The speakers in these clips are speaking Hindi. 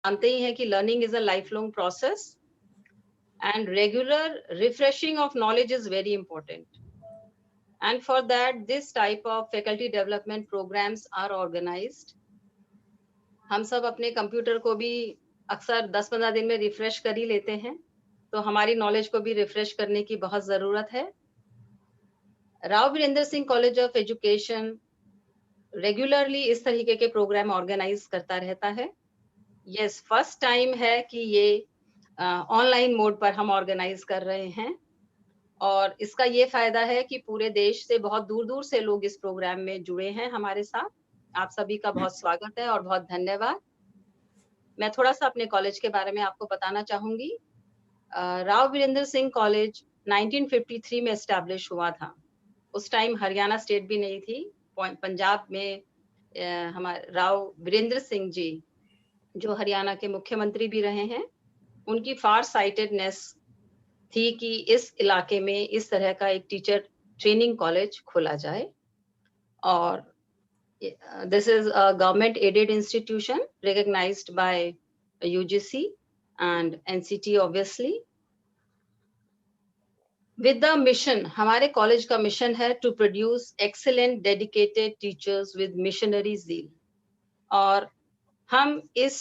जानते ही हैं कि learning is a lifelong process and regular refreshing of knowledge is very important. And for that, this type of faculty development programs are organized. हम सब अपने कंप्यूटर को भी अक्सर 10-15 दिन में रिफ्रेश कर ही लेते हैं, तो हमारी नॉलेज को भी रिफ्रेश करने की बहुत ज़रूरत है। Rao Virendra Singh college of education regularly इस तरीके के प्रोग्राम ऑर्गेनाइज करता रहता है। यस, फर्स्ट टाइम है कि ये ऑनलाइन मोड पर हम ऑर्गेनाइज कर रहे हैं और इसका ये फायदा है कि पूरे देश से बहुत दूर-दूर से लोग इस प्रोग्राम में जुड़े हैं हमारे साथ। आप सभी का बहुत स्वागत है और बहुत धन्यवाद। मैं थोड़ा-सा अपने कॉलेज के बारे में आपको बताना चाहूँगी। राव वीरेंद्र सिंह कॉलेज 1953 में एस्टैब्लिश हुआ था। उस टाइम हरियाणा स्टेट भी नहीं थी। पंजाब में हमारे राव वीरेंद्र सिंह जी, जो हरियाणा के मुख्यमंत्री भी रहे हैं, उनकी फार साइटेडनेस थी कि इस इलाके में इस तरह का एक टीचर ट्रेनिंग कॉलेज खोला जाए और this is a government aided institution recognized by UGC and NCT obviously. With the mission, हमारे कॉलेज का मिशन है to produce excellent dedicated teachers with missionary zeal. और हम इस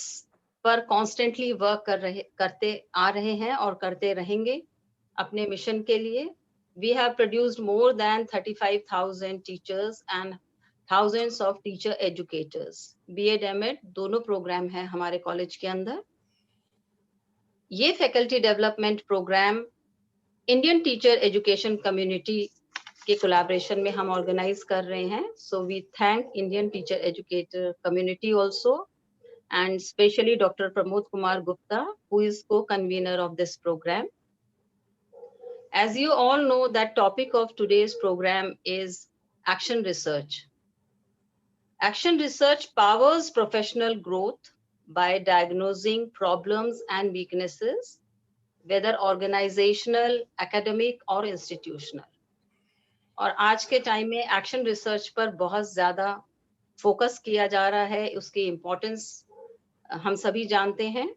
पर constantly work करते आ रहे हैं और करते रहेंगे अपने मिशन के लिए। We have produced more than 35,000 teachers and thousands of teacher educators. B.Ed, M.Ed दोनों प्रोग्राम हैं हमारे कॉलेज के अंदर। ये faculty development programme Indian teacher education community के कोलैबोरेशन में हम ऑर्गेनाइज कर रहे हैं। So we thank Indian teacher educator community also and especially Dr. Pramod Kumar Gupta, who is co-convener of this program. As you all know, that topic of today's program is action research. Action research powers professional growth by diagnosing problems and weaknesses, whether organizational, academic or institutional. और आज के टाइम में एक्शन रिसर्च पर बहुत ज़्यादा फोकस किया जा रहा है, उसकी इम्पोर्टेंस हम सभी जानते हैं।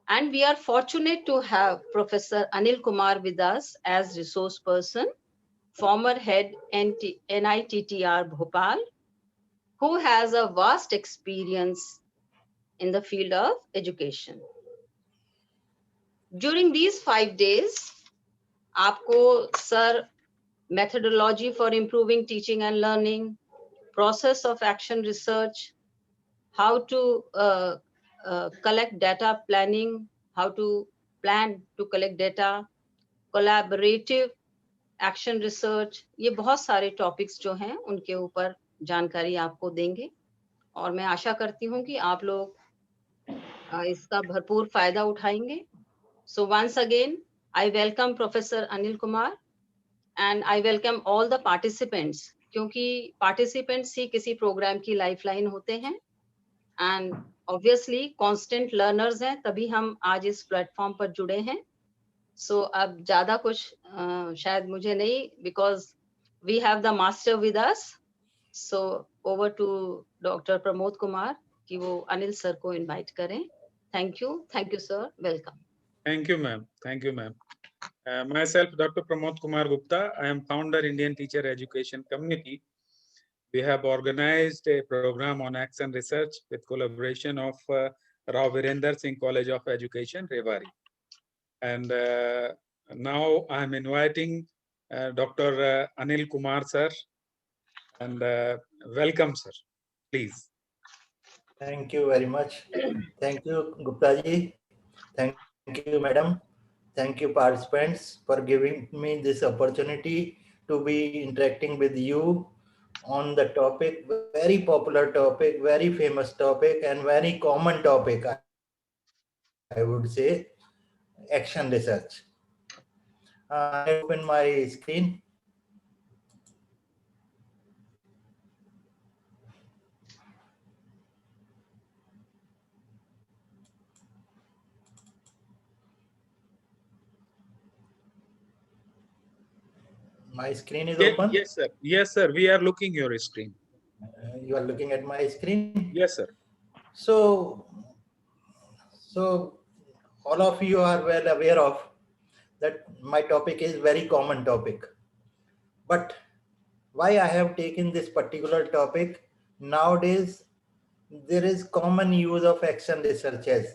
And we are fortunate to have Professor Anil Kumar with us as resource person, former head NITTR Bhopal, who has a vast experience in the field of education. During these 5 days, आपको sir methodology for improving teaching and learning, process of action research, how to collect data planning, how to plan to collect data, collaborative action research, ये बहुत सारे टॉपिक्स जो हैं उनके ऊपर जानकारी आपको देंगे और मैं आशा करती हूँ कि आप लोग इसका भरपूर फायदा उठाएंगे। So once again, I welcome Professor Anil Kumar and I welcome all the participants, क्योंकि participants ही किसी प्रोग्राम की लाइफलाइन होते हैं and obviously constant learners हैं, तभी हम आज इस प्लेटफॉर्म पर जुड़े हैं। So अब ज़्यादा कुछ शायद मुझे नहीं, because we have the master with us. So over to Dr. Pramod Kumar कि वो अनिल सर को इनवाइट करें। Thank you sir, welcome. Thank you ma'am, thank you ma'am. Myself Dr. Pramod Kumar Gupta, I am founder Indian Teacher Education Community. We have organized a program on action research with collaboration of Rao Virender Singh College of Education, Rewari. And now I am inviting Dr. Anil Kumar sir, and welcome sir, please. Thank you very much. Thank you Gupta ji. Thank you madam. Thank you participants for giving me this opportunity to be interacting with you on the topic, very popular topic, very famous topic and very common topic, I would say, action research. I open my screen. My screen is open? Yes, sir. Yes, sir. We are looking your screen. You are looking at my screen? Yes, sir. So, So all of you are well aware of that my topic is very common topic. But why I have taken this particular topic? Nowadays, there is common use of action researches.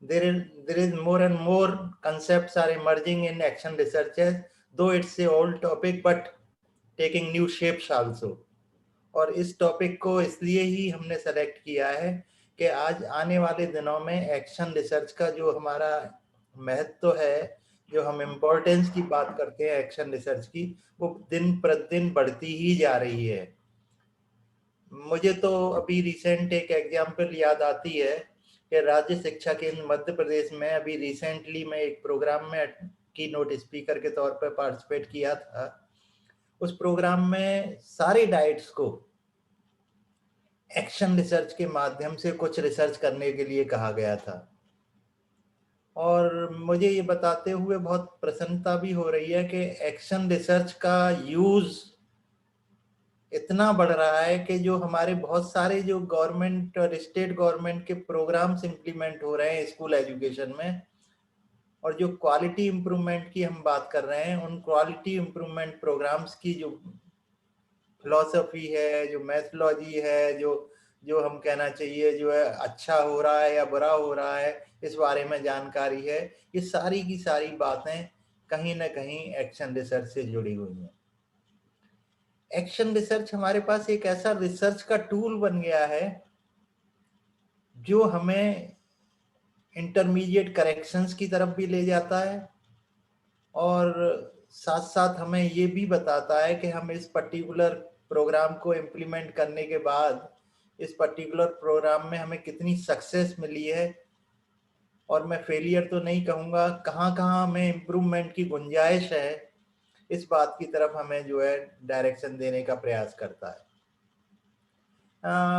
There is more and more concepts are emerging in action researches, though it's a old topic, but taking new shapes also. और इस टॉपिक को इसलिए ही हमने सेलेक्ट किया है कि आज आने वाले दिनों में एक्शन रिसर्च का जो हमारा महत्व है, जो हम इम्पोर्टेंस की बात करते हैं एक्शन रिसर्च की, वो दिन प्रतिदिन बढ़ती ही जा रही है. मुझे तो अभी रिसेंट एक एग्जाम्पल याद आती है कि राज्य शिक्षा केंद्र मध्य प्रदेश में अभी रिसेंटली मैं एक प्रोग्राम में की नोट स्पीकर के तौर पर पार्टिसिपेट किया था. उस प्रोग्राम में सारे डाइट्स को एक्शन रिसर्च के माध्यम से कुछ रिसर्च करने के लिए कहा गया था. और मुझे ये बताते हुए बहुत प्रसन्नता भी हो रही है कि एक्शन रिसर्च का यूज इतना बढ़ रहा है कि जो हमारे बहुत सारे जो गवर्नमेंट और स्टेट गवर्नमेंट के प्रोग्राम्स इंप्लीमेंट हो रहे हैं स्कूल एजुकेशन में, और जो क्वालिटी इंप्रूवमेंट की हम बात कर रहे हैं, उन क्वालिटी इंप्रूवमेंट प्रोग्राम्स की जो फिलॉसफी है, जो मैथोलॉजी है, जो हम कहना चाहिए जो है अच्छा हो रहा है या बुरा हो रहा है, इस बारे में जानकारी है. ये सारी की सारी बातें कहीं ना कहीं एक्शन रिसर्च से जुड़ी हुई हैं. एक्शन रिसर्च हमारे पास एक ऐसा रिसर्च का टूल बन गया है जो हमें इंटरमीडिएट करेक्शंस की तरफ भी ले जाता है, और साथ साथ हमें ये भी बताता है कि हम इस पर्टिकुलर प्रोग्राम को इम्प्लीमेंट करने के बाद इस पर्टिकुलर प्रोग्राम में हमें कितनी सक्सेस मिली है, और मैं फेलियर तो नहीं कहूँगा, कहाँ कहाँ हमें इम्प्रूवमेंट की गुंजाइश है, इस बात की तरफ हमें जो है डायरेक्शन देने का प्रयास करता है.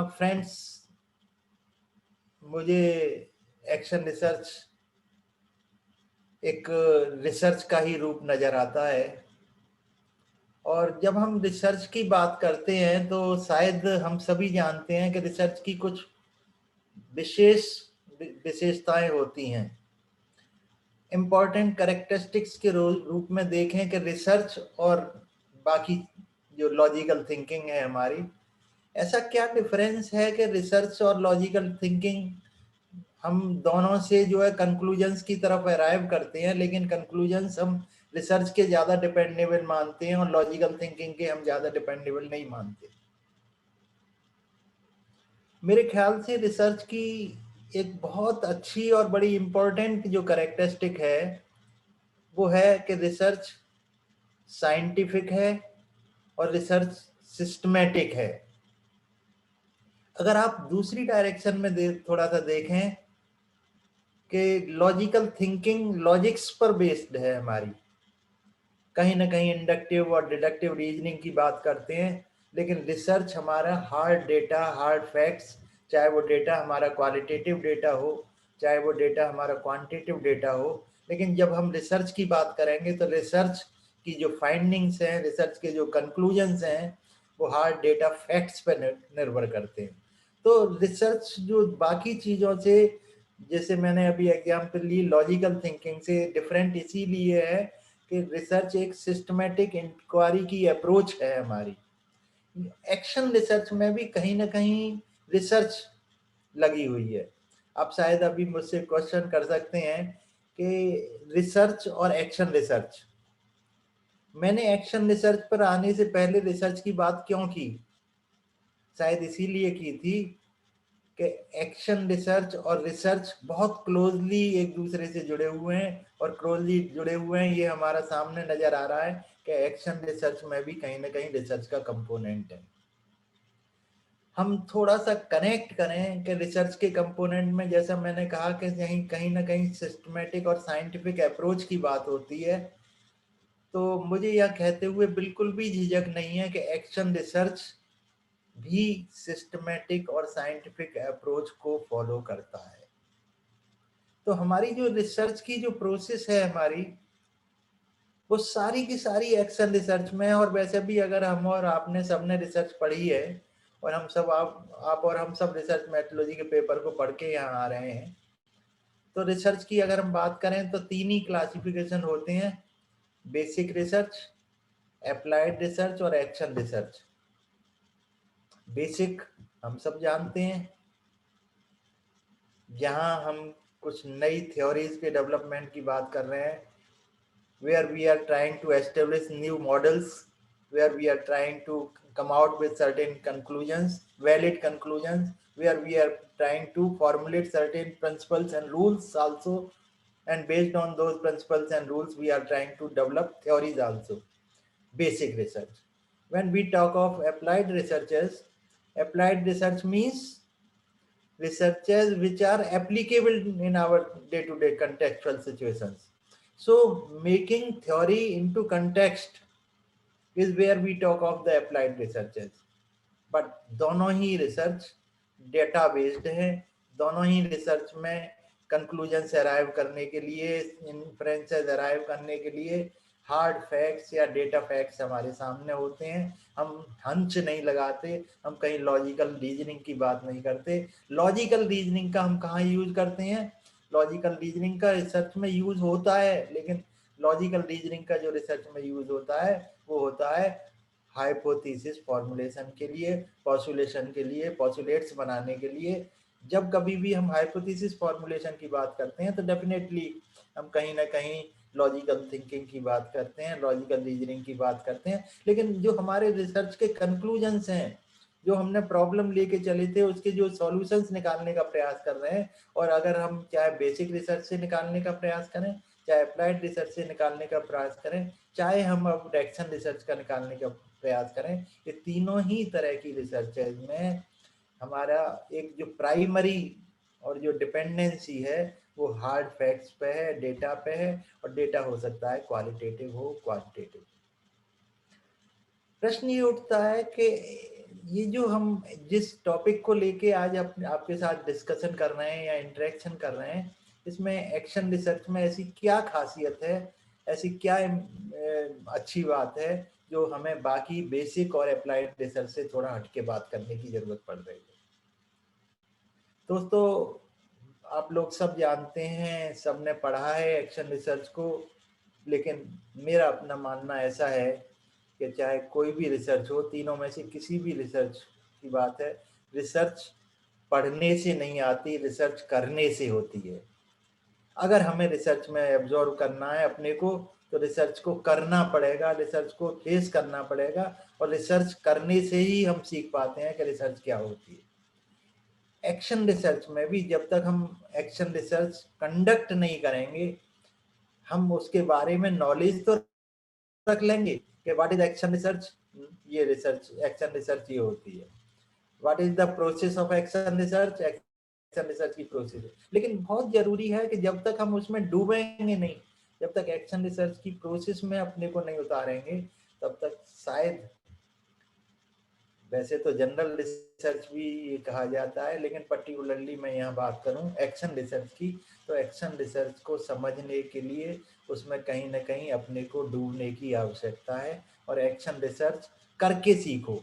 फ्रेंड्स, मुझे एक्शन रिसर्च एक रिसर्च का ही रूप नजर आता है. और जब हम रिसर्च की बात करते हैं तो शायद हम सभी जानते हैं कि रिसर्च की कुछ विशेषताएं होती हैं. इम्पॉर्टेंट कैरेक्टरिस्टिक्स के रूप में देखें कि रिसर्च और बाकी जो लॉजिकल थिंकिंग है हमारी, ऐसा क्या डिफरेंस है कि रिसर्च और लॉजिकल थिंकिंग हम दोनों से जो है कंक्लूजन्स की तरफ अराइव करते हैं, लेकिन कंक्लूजन्स हम रिसर्च के ज़्यादा डिपेंडेबल मानते हैं और लॉजिकल थिंकिंग के हम ज़्यादा डिपेंडेबल नहीं मानते. मेरे ख्याल से रिसर्च की एक बहुत अच्छी और बड़ी इम्पोर्टेंट जो कैरेक्टरिस्टिक है वो है कि रिसर्च साइंटिफिक है और रिसर्च सिस्टमैटिक है. अगर आप दूसरी डायरेक्शन में थोड़ा सा देखें कि लॉजिकल थिंकिंग लॉजिक्स पर बेस्ड है हमारी, कहीं ना कहीं इंडक्टिव और डिडक्टिव रीजनिंग की बात करते हैं, लेकिन रिसर्च हमारा हार्ड डेटा, हार्ड फैक्ट्स, चाहे वो डेटा हमारा क्वालिटेटिव डेटा हो, चाहे वो डेटा हमारा क्वांटिटेटिव डेटा हो, लेकिन जब हम रिसर्च की बात करेंगे तो रिसर्च की जो फाइंडिंग्स हैं, रिसर्च के जो कंक्लूजन्स हैं, वो हार्ड डेटा फैक्ट्स पर निर्भर करते हैं. तो रिसर्च जो बाकी चीज़ों से, जैसे मैंने अभी एग्जाम्पल ली, लॉजिकल थिंकिंग से डिफरेंट इसीलिए है कि रिसर्च एक सिस्टमेटिक इंक्वायरी की अप्रोच है हमारी. एक्शन रिसर्च में भी कहीं ना कहीं रिसर्च लगी हुई है. आप शायद अभी मुझसे क्वेश्चन कर सकते हैं कि रिसर्च और एक्शन रिसर्च, मैंने एक्शन रिसर्च पर आने से पहले रिसर्च की बात क्यों की? शायद इसीलिए की थी कि एक्शन रिसर्च और रिसर्च बहुत क्लोजली एक दूसरे से जुड़े हुए हैं, और क्लोजली जुड़े हुए हैं ये हमारा सामने नजर आ रहा है कि एक्शन रिसर्च में भी कहीं ना कहीं रिसर्च का कंपोनेंट है. हम थोड़ा सा कनेक्ट करें कि रिसर्च के कंपोनेंट में, जैसा मैंने कहा कि कहीं ना कहीं सिस्टमेटिक और साइंटिफिक अप्रोच की बात होती है, तो मुझे यह कहते हुए बिल्कुल भी झिझक नहीं है कि एक्शन रिसर्च भी सिस्टमेटिक और साइंटिफिक अप्रोच को फॉलो करता है. तो हमारी जो रिसर्च की जो प्रोसेस है हमारी, वो सारी की सारी एक्शन रिसर्च में, और वैसे भी अगर हम और आपने सबने रिसर्च पढ़ी है, और हम सब आप और हम सब रिसर्च मेथोडोलॉजी के पेपर को पढ़ के यहाँ आ रहे हैं, तो रिसर्च की अगर हम बात करें तो 3 ही क्लासिफिकेशन होते हैं, बेसिक रिसर्च, अप्लाइड रिसर्च और एक्शन रिसर्च। बेसिक हम सब जानते हैं, जहां हम कुछ नई थ्योरीज के डेवलपमेंट की बात कर रहे हैं, where we are trying to establish new models, where we are trying to come out with certain conclusions, valid conclusions, where we are trying to formulate certain principles and rules also, and based on those principles and rules we are trying to develop theories also. Basic research. When we talk of applied researchers, applied research means researches which are applicable in our day-to-day contextual situations. So making theory into context is where we talk of the applied researches. But दोनों ही रिसर्च डेटा बेस्ड है, दोनों ही रिसर्च में कंक्लूजन अराइव करने के लिए, इन्फ्रेंसेस अराइव करने के लिए हार्ड फैक्ट्स या डेटा फैक्ट्स हमारे सामने होते हैं। हम हंच नहीं लगाते, हम कहीं लॉजिकल रीजनिंग की बात नहीं करते। लॉजिकल रीजनिंग का हम कहाँ यूज करते हैं? लॉजिकल रीजनिंग का रिसर्च में यूज होता है, लेकिन लॉजिकल रीजनिंग का जो रिसर्च में यूज होता है वो होता है हाइपोथेसिस फॉर्मुलेशन के लिए, पॉस्टुलेशन के लिए, पॉस्टुलेट्स बनाने के लिए। जब कभी भी हम हाइपोथेसिस फॉर्मुलेशन की बात करते हैं तो डेफिनेटली हम कहीं ना कहीं लॉजिकल थिंकिंग की बात करते हैं, लॉजिकल रीजनिंग की बात करते हैं। लेकिन जो हमारे रिसर्च के कंक्लूजन्स हैं, जो हमने प्रॉब्लम लेके चले थे, उसके जो सॉल्यूशंस निकालने का प्रयास कर रहे हैं, और अगर हम चाहे बेसिक रिसर्च से निकालने का प्रयास करें, चाहे अप्लाइड रिसर्च से निकालने का प्रयास करें, चाहे हम अब एक्शन रिसर्च का निकालने का प्रयास करें, ये तीनों ही तरह की रिसर्चेज में हमारा एक जो प्राइमरी और जो डिपेंडेंसी है वो हार्ड फैक्ट्स पे है, डेटा पे है, और डेटा हो सकता है क्वालिटेटिव हो, क्वांटिटेटिव। प्रश्न ये उठता है कि ये जो हम जिस टॉपिक को लेके आज आपके साथ डिस्कशन कर रहे हैं या इंटरेक्शन कर रहे हैं, इसमें एक्शन रिसर्च में ऐसी क्या खासियत है, ऐसी क्या अच्छी बात है जो हमें बाकी बेसिक और अप्लाइड रिसर्च से थोड़ा हटके बात करने की जरूरत पड़ रही है। दोस्तों, आप लोग सब जानते हैं, सबने पढ़ा है एक्शन रिसर्च को, लेकिन मेरा अपना मानना ऐसा है कि चाहे कोई भी रिसर्च हो, तीनों में से किसी भी रिसर्च की बात है, रिसर्च पढ़ने से नहीं आती, रिसर्च करने से होती है। अगर हमें रिसर्च में एब्जॉर्व करना है अपने को, तो रिसर्च को करना पड़ेगा, रिसर्च को फेस करना पड़ेगा, और रिसर्च करने से ही हम सीख पाते हैं कि रिसर्च क्या होती है। एक्शन रिसर्च में भी जब तक हम एक्शन रिसर्च कंडक्ट नहीं करेंगे, हम उसके बारे में नॉलेज तो रख लेंगे कि व्हाट इज एक्शन रिसर्च, ये रिसर्च, एक्शन रिसर्च ये होती है। What is the process of action research, action research की प्रोसेस है। लेकिन बहुत जरूरी है कि जब तक हम उसमें डूबेंगे नहीं, जब तक एक्शन रिसर्च की प्रोसेस में अपने को नहीं उतारेंगे, तब तक शायद, वैसे तो जनरल रिसर्च भी कहा जाता है, लेकिन पर्टिकुलरली मैं यहाँ बात करूँ एक्शन रिसर्च की, तो एक्शन रिसर्च को समझने के लिए उसमें कहीं ना कहीं अपने को डूबने की आवश्यकता है, और एक्शन रिसर्च करके सीखो।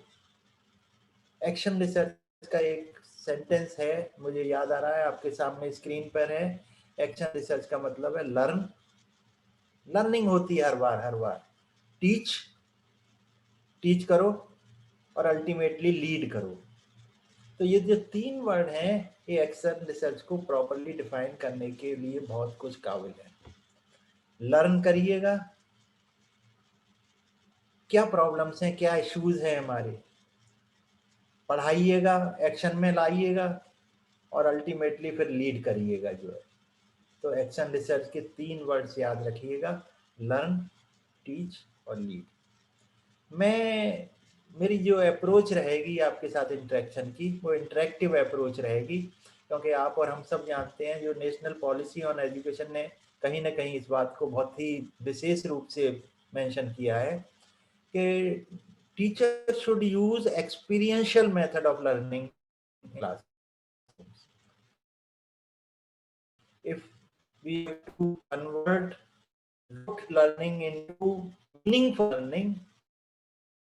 एक्शन रिसर्च का एक सेंटेंस है, मुझे याद आ रहा है, आपके सामने स्क्रीन पर है। एक्शन रिसर्च का मतलब है लर्न, लर्निंग होती है हर बार। टीच करो, और अल्टीमेटली लीड करो। तो ये जो 3 वर्ड हैं, ये एक्शन रिसर्च को प्रॉपर्ली डिफाइन करने के लिए बहुत कुछ काबिल है। लर्न करिएगा, क्या प्रॉब्लम्स हैं, क्या इश्यूज हैं हमारे, पढ़ाइएगा, एक्शन में लाइएगा, और अल्टीमेटली फिर लीड करिएगा जो है। तो एक्शन रिसर्च के 3 वर्ड्स याद रखिएगा, लर्न, टीच और लीड। मेरी जो अप्रोच रहेगी आपके साथ इंटरेक्शन की, वो इंटरेक्टिव अप्रोच रहेगी, क्योंकि आप और हम सब जानते हैं जो नेशनल पॉलिसी ऑन एजुकेशन ने कहीं ना कहीं इस बात को बहुत ही विशेष रूप से मेंशन किया है कि teacher should use experiential method of learning class. If we have to convert rote learning into meaningful learning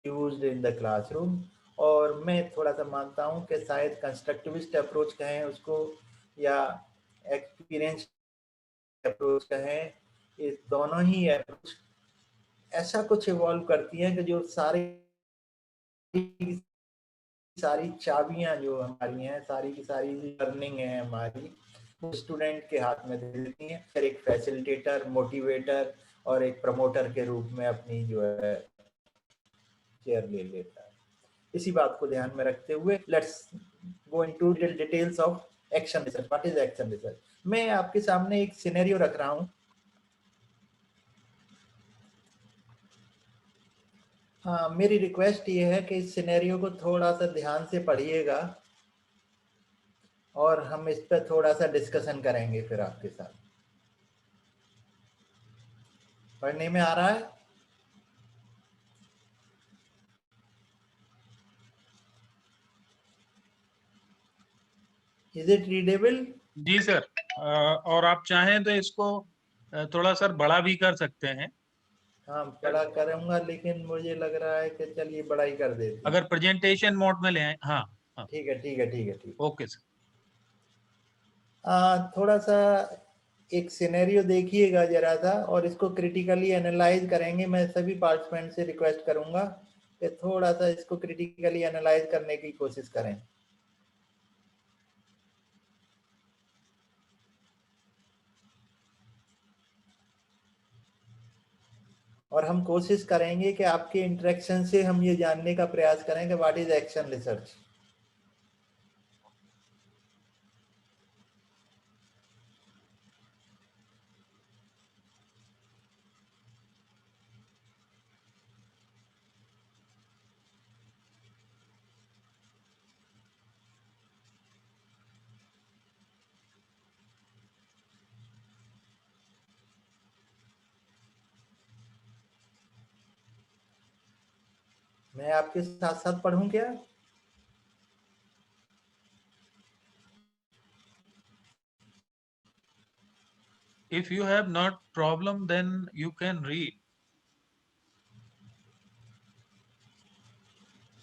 used in the classroom, और मैं थोड़ा सा मानता हूँ कि शायद कंस्ट्रक्टिविस्ट अप्रोच कहें उसको, या एक्सपीरियंस अप्रोच कहें, इस दोनों ही अप्रोच ऐसा कुछ इवॉल्व करती हैं कि जो सारी चाबियां जो हमारी हैं, सारी की सारी लर्निंग है हमारी, वो स्टूडेंट के हाथ में दे देती हैं। फिर एक फैसिलिटेटर, मोटिवेटर और एक प्रमोटर के रूप में अपनी जो है केयर ले लेता है। इसी बात को ध्यान में रखते हुए let's go into details of action research. What is action research? मैं आपके सामने एक सिनेरियो रख रहा हूं। हाँ, मेरी रिक्वेस्ट ये है कि इस सिनेरियो को थोड़ा सा ध्यान से पढ़िएगा और हम इस पर थोड़ा सा डिस्कशन करेंगे फिर आपके साथ। पढ़ने में आ रहा है? Is it readable? जी सर, और आप चाहें तो इसको थोड़ा सर बड़ा भी कर सकते हैं। हाँ, बड़ा करूंगा, लेकिन मुझे लग रहा है कि चलिए बड़ा ही कर देते हैं। अगर प्रेजेंटेशन मोड में ले आए। हाँ हाँ, ठीक है ठीक है ठीक है ठीक ओके सर। है। थोड़ा सा एक सिनेरियो देखिएगा जरा सा और इसको क्रिटिकली एनालाइज करेंगे। मैं सभी पार्टिसिपेंट से रिक्वेस्ट करूंगा कि थोड़ा सा इसको क्रिटिकली एनालाइज करने की कोशिश करें। और हम कोशिश करेंगे कि आपके इंटरेक्शन से हम ये जानने का प्रयास करें कि व्हाट इज एक्शन रिसर्च। मैं आपके साथ साथ पढ़ूं क्या? If you have not problem, then you can read.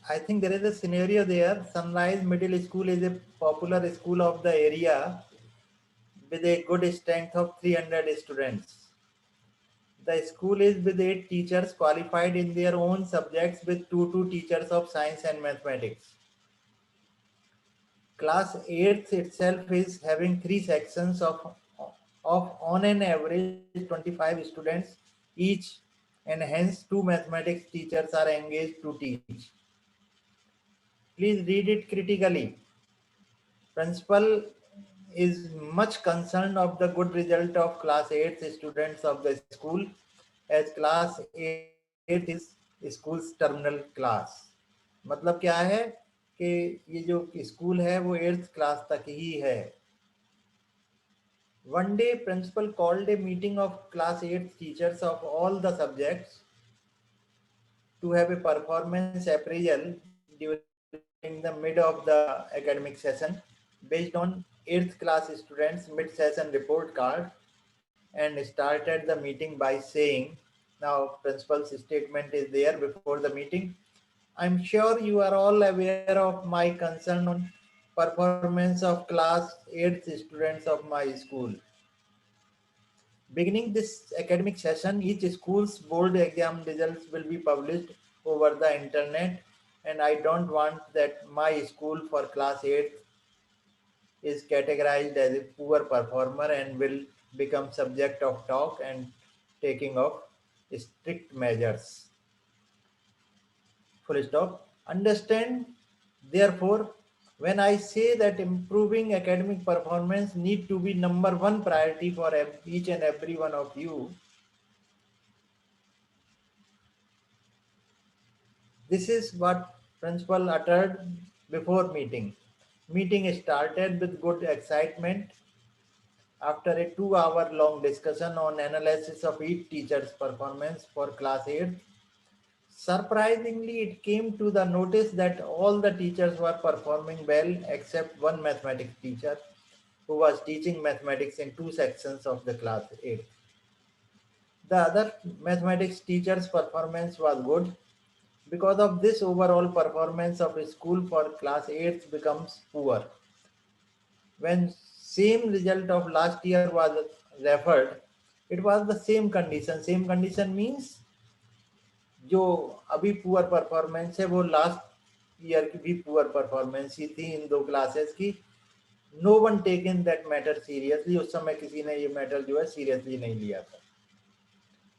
I think there is a scenario there. Sunrise Middle School is a popular school of the area with a good strength of 300 students. The school is with 8 teachers qualified in their own subjects with 2 teachers of science and mathematics. Class 8th itself is having 3 sections of on an average 25 students each, and hence 2 mathematics teachers are engaged to teach. Please read it critically. Principal is much concerned of the good result of class 8 students of the school, as class 8 is school's terminal class. मतलब क्या है कि ये जो स्कूल है वो 8th क्लास तक ही है। One day principal called a meeting of class 8 teachers of all the subjects to have a performance appraisal during the mid of the academic session based on 8th class students mid-session report card, and started the meeting by saying, now principal's statement is there before the meeting, I'm sure you are all aware of my concern on performance of class 8th students of my school. Beginning this academic session, each school's board exam results will be published over the internet, and I don't want that my school for class 8 is categorized as a poor performer and will become subject of talk and taking of strict measures. Full stop. Understand, therefore, when I say that improving academic performance need to be number one priority for each and every one of you, this is what principal uttered before meeting. Meeting started with good excitement. After a 2-hour long discussion on analysis of each teacher's performance for class 8, surprisingly, it came to the notice that all the teachers were performing well except one mathematics teacher who was teaching mathematics in 2 sections of the class 8. The other mathematics teacher's performance was good. Because of this, overall performance of a school for class 8 becomes poor. When same result of last year was referred, it was the same condition. Same condition means जो अभी पुअर परफॉर्मेंस है वो लास्ट ईयर की भी पुअर परफॉर्मेंस ही थी इन 2 क्लासेस की. No one taken that matter seriously. उस समय किसी ने ये मैटर जो है सीरियसली नहीं लिया था.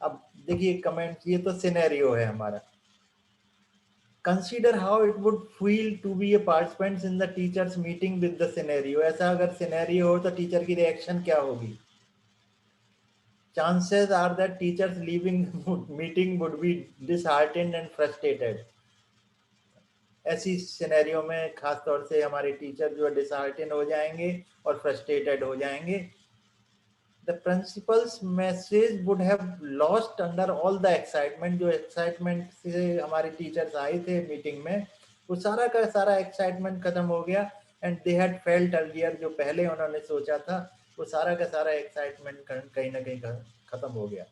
अब देखिए कमेंट, ये तो सिनेरियो है हमारा. Consider how it would feel to be a participant in the teachers meeting with the scenario. ऐसा अगर सिनेरियो हो तो टीचर की रिएक्शन क्या होगी? Chances are that teachers leaving meeting would be disheartened and frustrated. ऐसी सिनेरियो में खास तौर से हमारे टीचर जो है डिसहार्टेन हो जाएंगे और फ्रस्ट्रेटेड हो जाएंगे. The principal's message would have lost under all the excitement. जो excitement से हमारे टीचर्स आए थे मीटिंग में, वो सारा का सारा excitement खत्म हो गया. And they had felt earlier, जो पहले उन्होंने सोचा था, वो सारा का सारा excitement कहीं ना कहीं खत्म हो गया.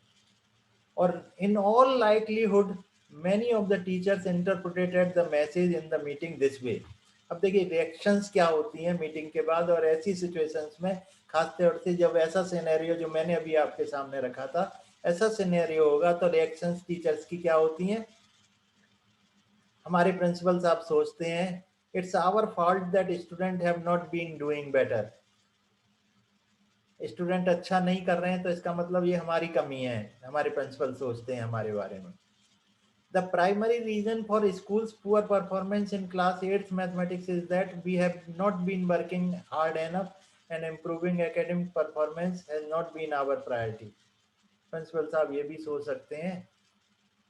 और in all likelihood, many of the teachers interpreted the message in the meeting this way. अब देखिए रिएक्शंस क्या होती हैं मीटिंग के बाद, और ऐसी सिचुएशंस में खास तौर से जब ऐसा सिनेरियो जो मैंने अभी आपके सामने रखा था, ऐसा सिनेरियो होगा तो रिएक्शंस टीचर्स की क्या होती हैं? हमारे प्रिंसिपल साहब सोचते हैं it's our fault that student have not been doing better. Student अच्छा नहीं कर रहे हैं तो इसका मतलब ये हमारी कमी है. हमारे प्रिंसिपल सोचते हैं हमारे बारे में. The primary reason for school's poor performance in class 8th mathematics is that we have not been working hard enough and improving academic performance has not been our priority. Principal साहब ये भी सोच सकते हैं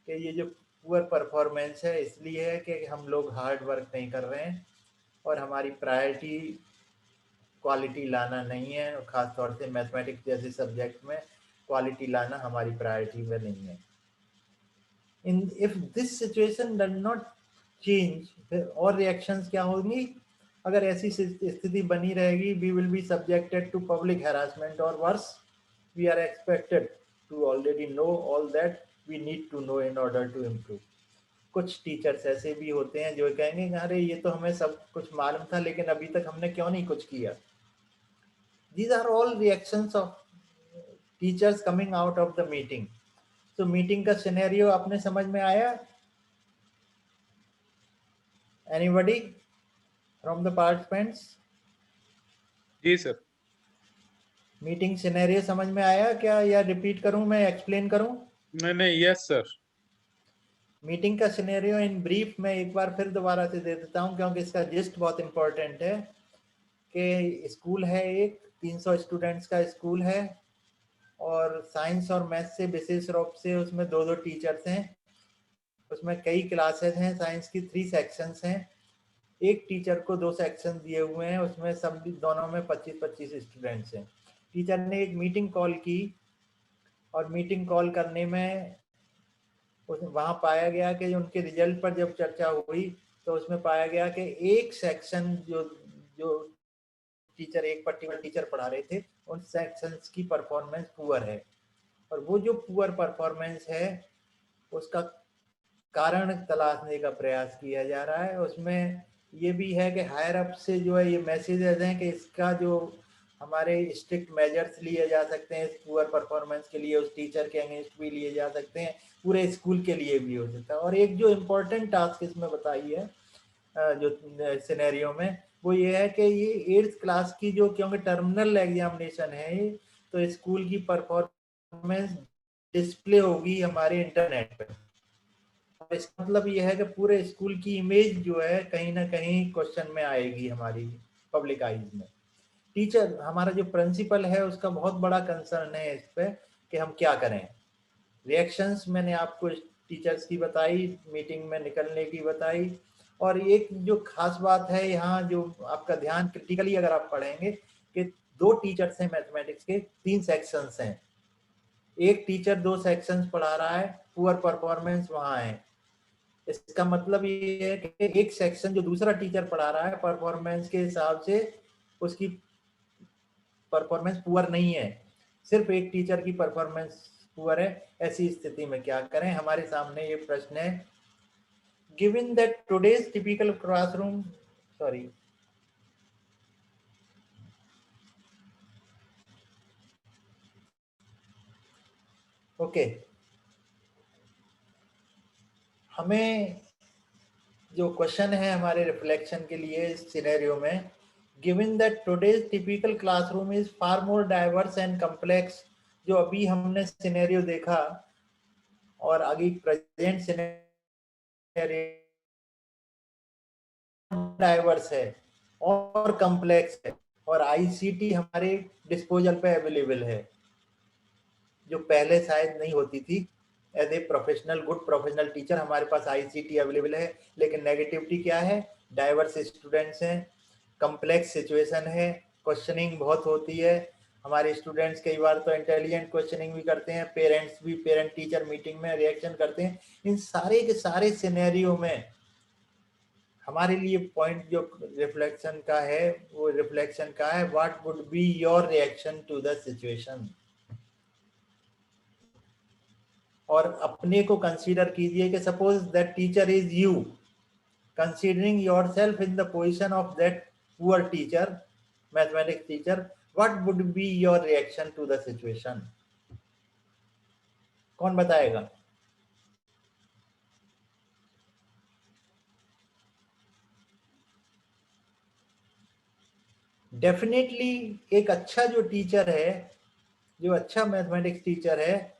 कि ये जो पुअर परफॉर्मेंस है इसलिए है कि हम लोग हार्ड वर्क नहीं कर रहे हैं और हमारी प्रायोरिटी क्वालिटी लाना नहीं है, और ख़ास तौर से मैथमेटिक्स जैसे सब्जेक्ट में क्वालिटी लाना हमारी प्रायोरिटी में नहीं है. If this situation does not change, और reactions क्या होंगी? अगर ऐसी स्थिति बनी रहेगी, we will be subjected to public harassment or worse. We are expected to already know all that we need to know in order to improve. कुछ टीचर्स ऐसे भी होते हैं जो कहेंगे अरे ये तो हमें सब कुछ मालूम था लेकिन अभी तक हमने क्यों नहीं कुछ किया. These are all reactions of teachers coming out of the meeting. तो मीटिंग का सिनेरियो आपने समझ में आया? Anybody from the participants? जी सर. मीटिंग सिनेरियो समझ में आया क्या, या रिपीट करूं, मैं एक्सप्लेन करूं? नहीं, यस सर. मीटिंग का सिनेरियो इन ब्रीफ में एक बार फिर दोबारा से दे देता हूं क्योंकि इसका जिस्ट बहुत इंपॉर्टेंट है. कि स्कूल है, एक 300 स्टूडेंट्स का स्कूल है और साइंस और मैथ्स से विशेष रूप से उसमें 2-2 टीचर्स हैं. उसमें कई क्लासेस हैं. साइंस की 3 सेक्शंस हैं. एक टीचर को 2 सेक्शन दिए हुए हैं. उसमें सब दोनों में 25-25 स्टूडेंट्स हैं. टीचर ने एक मीटिंग कॉल की और मीटिंग कॉल करने में वहाँ पाया गया कि उनके रिजल्ट पर जब चर्चा हुई तो उसमें पाया गया कि एक सेक्शन जो टीचर, एक पर्टिकुलर टीचर पढ़ा रहे थे, उन सेक्शंस की परफॉर्मेंस पुअर है. और वो जो पुअर परफॉर्मेंस है उसका कारण तलाशने का प्रयास किया जा रहा है. उसमें ये भी है कि हायर अप से जो है ये मैसेजेस हैं कि इसका जो हमारे स्ट्रिक्ट मेजर्स लिए जा सकते हैं इस पुअर परफॉर्मेंस के लिए, उस टीचर के अगेंस्ट भी लिए जा सकते हैं, पूरे स्कूल के लिए भी हो सकता है. और एक जो इम्पोर्टेंट टास्क इसमें बताई है जो सिनेरियो में, वो ये है कि ये 8th क्लास की जो, क्योंकि टर्मिनल एग्जामिनेशन है तो स्कूल की परफॉर्मेंस डिस्प्ले होगी हमारे इंटरनेट पर. इसका मतलब ये है कि पूरे स्कूल की इमेज जो है कहीं ना कहीं क्वेश्चन में आएगी हमारी पब्लिक आईज में. टीचर, हमारा जो प्रिंसिपल है उसका बहुत बड़ा कंसर्न है इस पे कि हम क्या करें. रिएक्शंस मैंने आपको टीचर्स की बताई, मीटिंग में निकलने की बताई. और एक जो खास बात है यहाँ जो आपका ध्यान क्रिटिकली अगर आप पढ़ेंगे कि 2 टीचर्स हैं मैथमेटिक्स के, 3 सेक्शंस हैं. एक टीचर 2 सेक्शंस पढ़ा रहा है, पुअर परफॉर्मेंस वहाँ है. इसका मतलब ये है कि एक सेक्शन जो दूसरा टीचर पढ़ा रहा है परफॉर्मेंस के हिसाब से उसकी परफॉर्मेंस पुअर नहीं है, सिर्फ एक टीचर की परफॉर्मेंस पुअर है. ऐसी स्थिति में क्या करें? हमारे सामने ये प्रश्न है. Given that today's typical classroom, sorry, okay, हमें जो क्वेश्चन है हमारे रिफ्लेक्शन के लिए इस सिनेरियो में, given that today's typical classroom is far more diverse and complex, जो अभी हमने सिनेरियो देखा और आगे प्रेजेंट सिनेरियो डाइवर्स है और कॉम्प्लेक्स है और आईसीटी हमारे डिस्पोजल पे अवेलेबल है, जो पहले शायद नहीं होती थी। As a professional, good professional teacher हमारे पास आईसीटी अवेलेबल है, लेकिन नेगेटिविटी क्या है? डाइवर्स स्टूडेंट्स हैं, कॉम्प्लेक्स सिचुएशन है, क्वेश्चनिंग बहुत होती है, हमारे स्टूडेंट्स कई बार तो इंटेलिजेंट क्वेश्चनिंग भी करते हैं, पेरेंट्स भी पेरेंट टीचर मीटिंग में रिएक्शन करते हैं। इन सारे के सारे सिनेरियो में हमारे लिए पॉइंट जो रिफ्लेक्शन का है वो रिफ्लेक्शन का है, what would be your reaction to the situation. और अपने को कंसीडर कीजिए कि suppose that teacher is you, considering yourself in the position of that poor teacher, mathematics teacher, what would be your reaction to the situation? कौन बताएगा? डेफिनेटली एक अच्छा जो टीचर है, जो अच्छा मैथमेटिक्स टीचर है,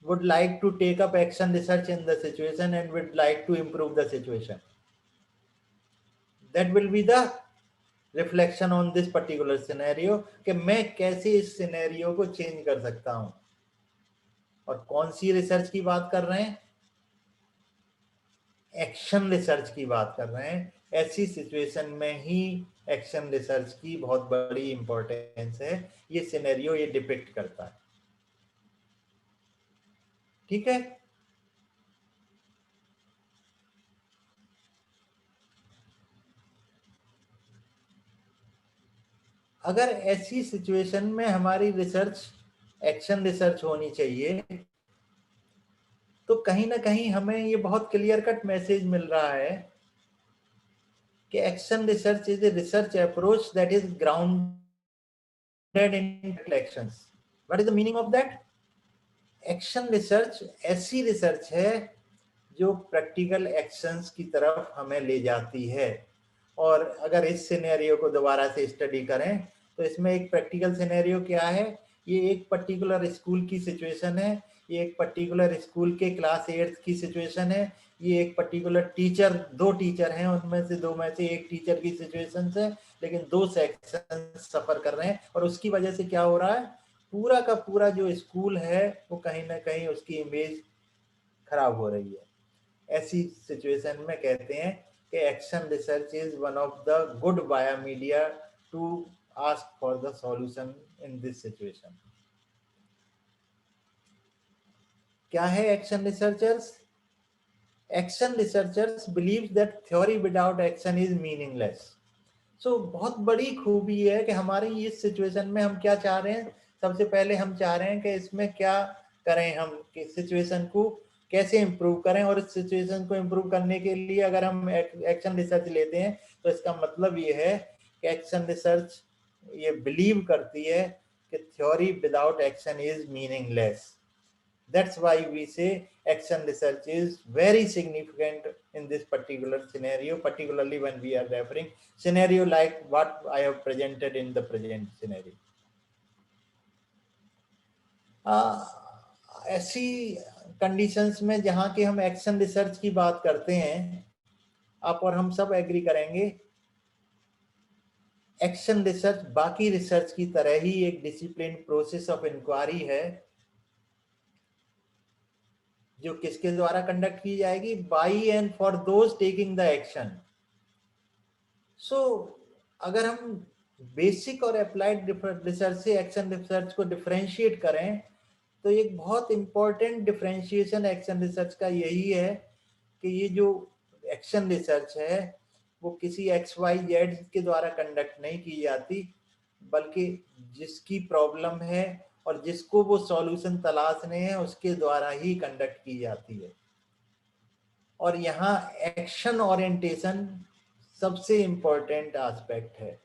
would like to take up action research in the situation and would like to improve the situation. That will be the reflection on this particular scenario कि मैं कैसे इस सिनेरियो को चेंज कर सकता हूं। और कौन सी रिसर्च की बात कर रहे हैं? एक्शन रिसर्च की बात कर रहे हैं। ऐसी सिचुएशन में ही एक्शन रिसर्च की बहुत बड़ी इंपॉर्टेंस है। ये सिनेरियो ये डिपिक्ट करता है। ठीक है, अगर ऐसी सिचुएशन में हमारी रिसर्च एक्शन रिसर्च होनी चाहिए, तो कहीं ना कहीं हमें ये बहुत क्लियर कट मैसेज मिल रहा है कि action research is a research approach that is grounded in actions. What is the meaning of that? Action research ऐसी रिसर्च है जो प्रैक्टिकल एक्शंस की तरफ हमें ले जाती है। और अगर इस सिनेरियो को दोबारा से स्टडी करें तो इसमें एक प्रैक्टिकल सिनेरियो क्या है? ये एक पर्टिकुलर स्कूल की सिचुएशन है, ये एक पर्टिकुलर स्कूल के क्लास 8 की सिचुएशन है, ये एक पर्टिकुलर टीचर, दो टीचर हैं, उनमें से दो में से एक टीचर की सिचुएशन है, लेकिन दो सेक्शन सफर कर रहे हैं और उसकी वजह से क्या हो रहा है? पूरा का पूरा जो स्कूल है वो कहीं ना कहीं उसकी इमेज खराब हो रही है। ऐसी सिचुएशन में कहते हैं कि action research is one of the good via media to ask for the solution in this situation. क्या है action researchers? Action researchers believe that theory without action is meaningless. So बहुत बड़ी खूबी है कि हमारी इस सिचुएशन में हम क्या चाह रहे हैं? सबसे पहले हम चाह रहे हैं कि इसमें क्या करें, हम कि सिचुएशन को कैसे इम्प्रूव करें। और इस सिचुएशन को इम्प्रूव करने के लिए अगर हम एक्शन रिसर्च लेते हैं तो इसका मतलब ये है कि एक्शन रिसर्च ये बिलीव करती है कि theory without action is meaningless. That's why we say action research is very significant in this particular scenario, particularly when we are referring scenario like what I have presented in the present scenario. ऐसी कंडीशंस में जहां के हम एक्शन रिसर्च की बात करते हैं, आप और हम सब एग्री करेंगे, एक्शन रिसर्च बाकी रिसर्च की तरह ही एक डिसिप्लिन प्रोसेस ऑफ इंक्वायरी है, जो किसके द्वारा कंडक्ट की जाएगी? By and for those taking the action. So अगर हम बेसिक और अप्लाइड रिसर्च से एक्शन रिसर्च को डिफरेंशिएट करें तो एक बहुत इंपॉर्टेंट डिफरेंशिएशन एक्शन रिसर्च का यही है कि ये जो एक्शन रिसर्च है वो किसी XYZ के द्वारा कंडक्ट नहीं की जाती, बल्कि जिसकी प्रॉब्लम है और जिसको वो सॉल्यूशन तलाशने हैं उसके द्वारा ही कंडक्ट की जाती है। और यहाँ एक्शन ओरिएंटेशन सबसे इंपॉर्टेंट एस्पेक्ट है।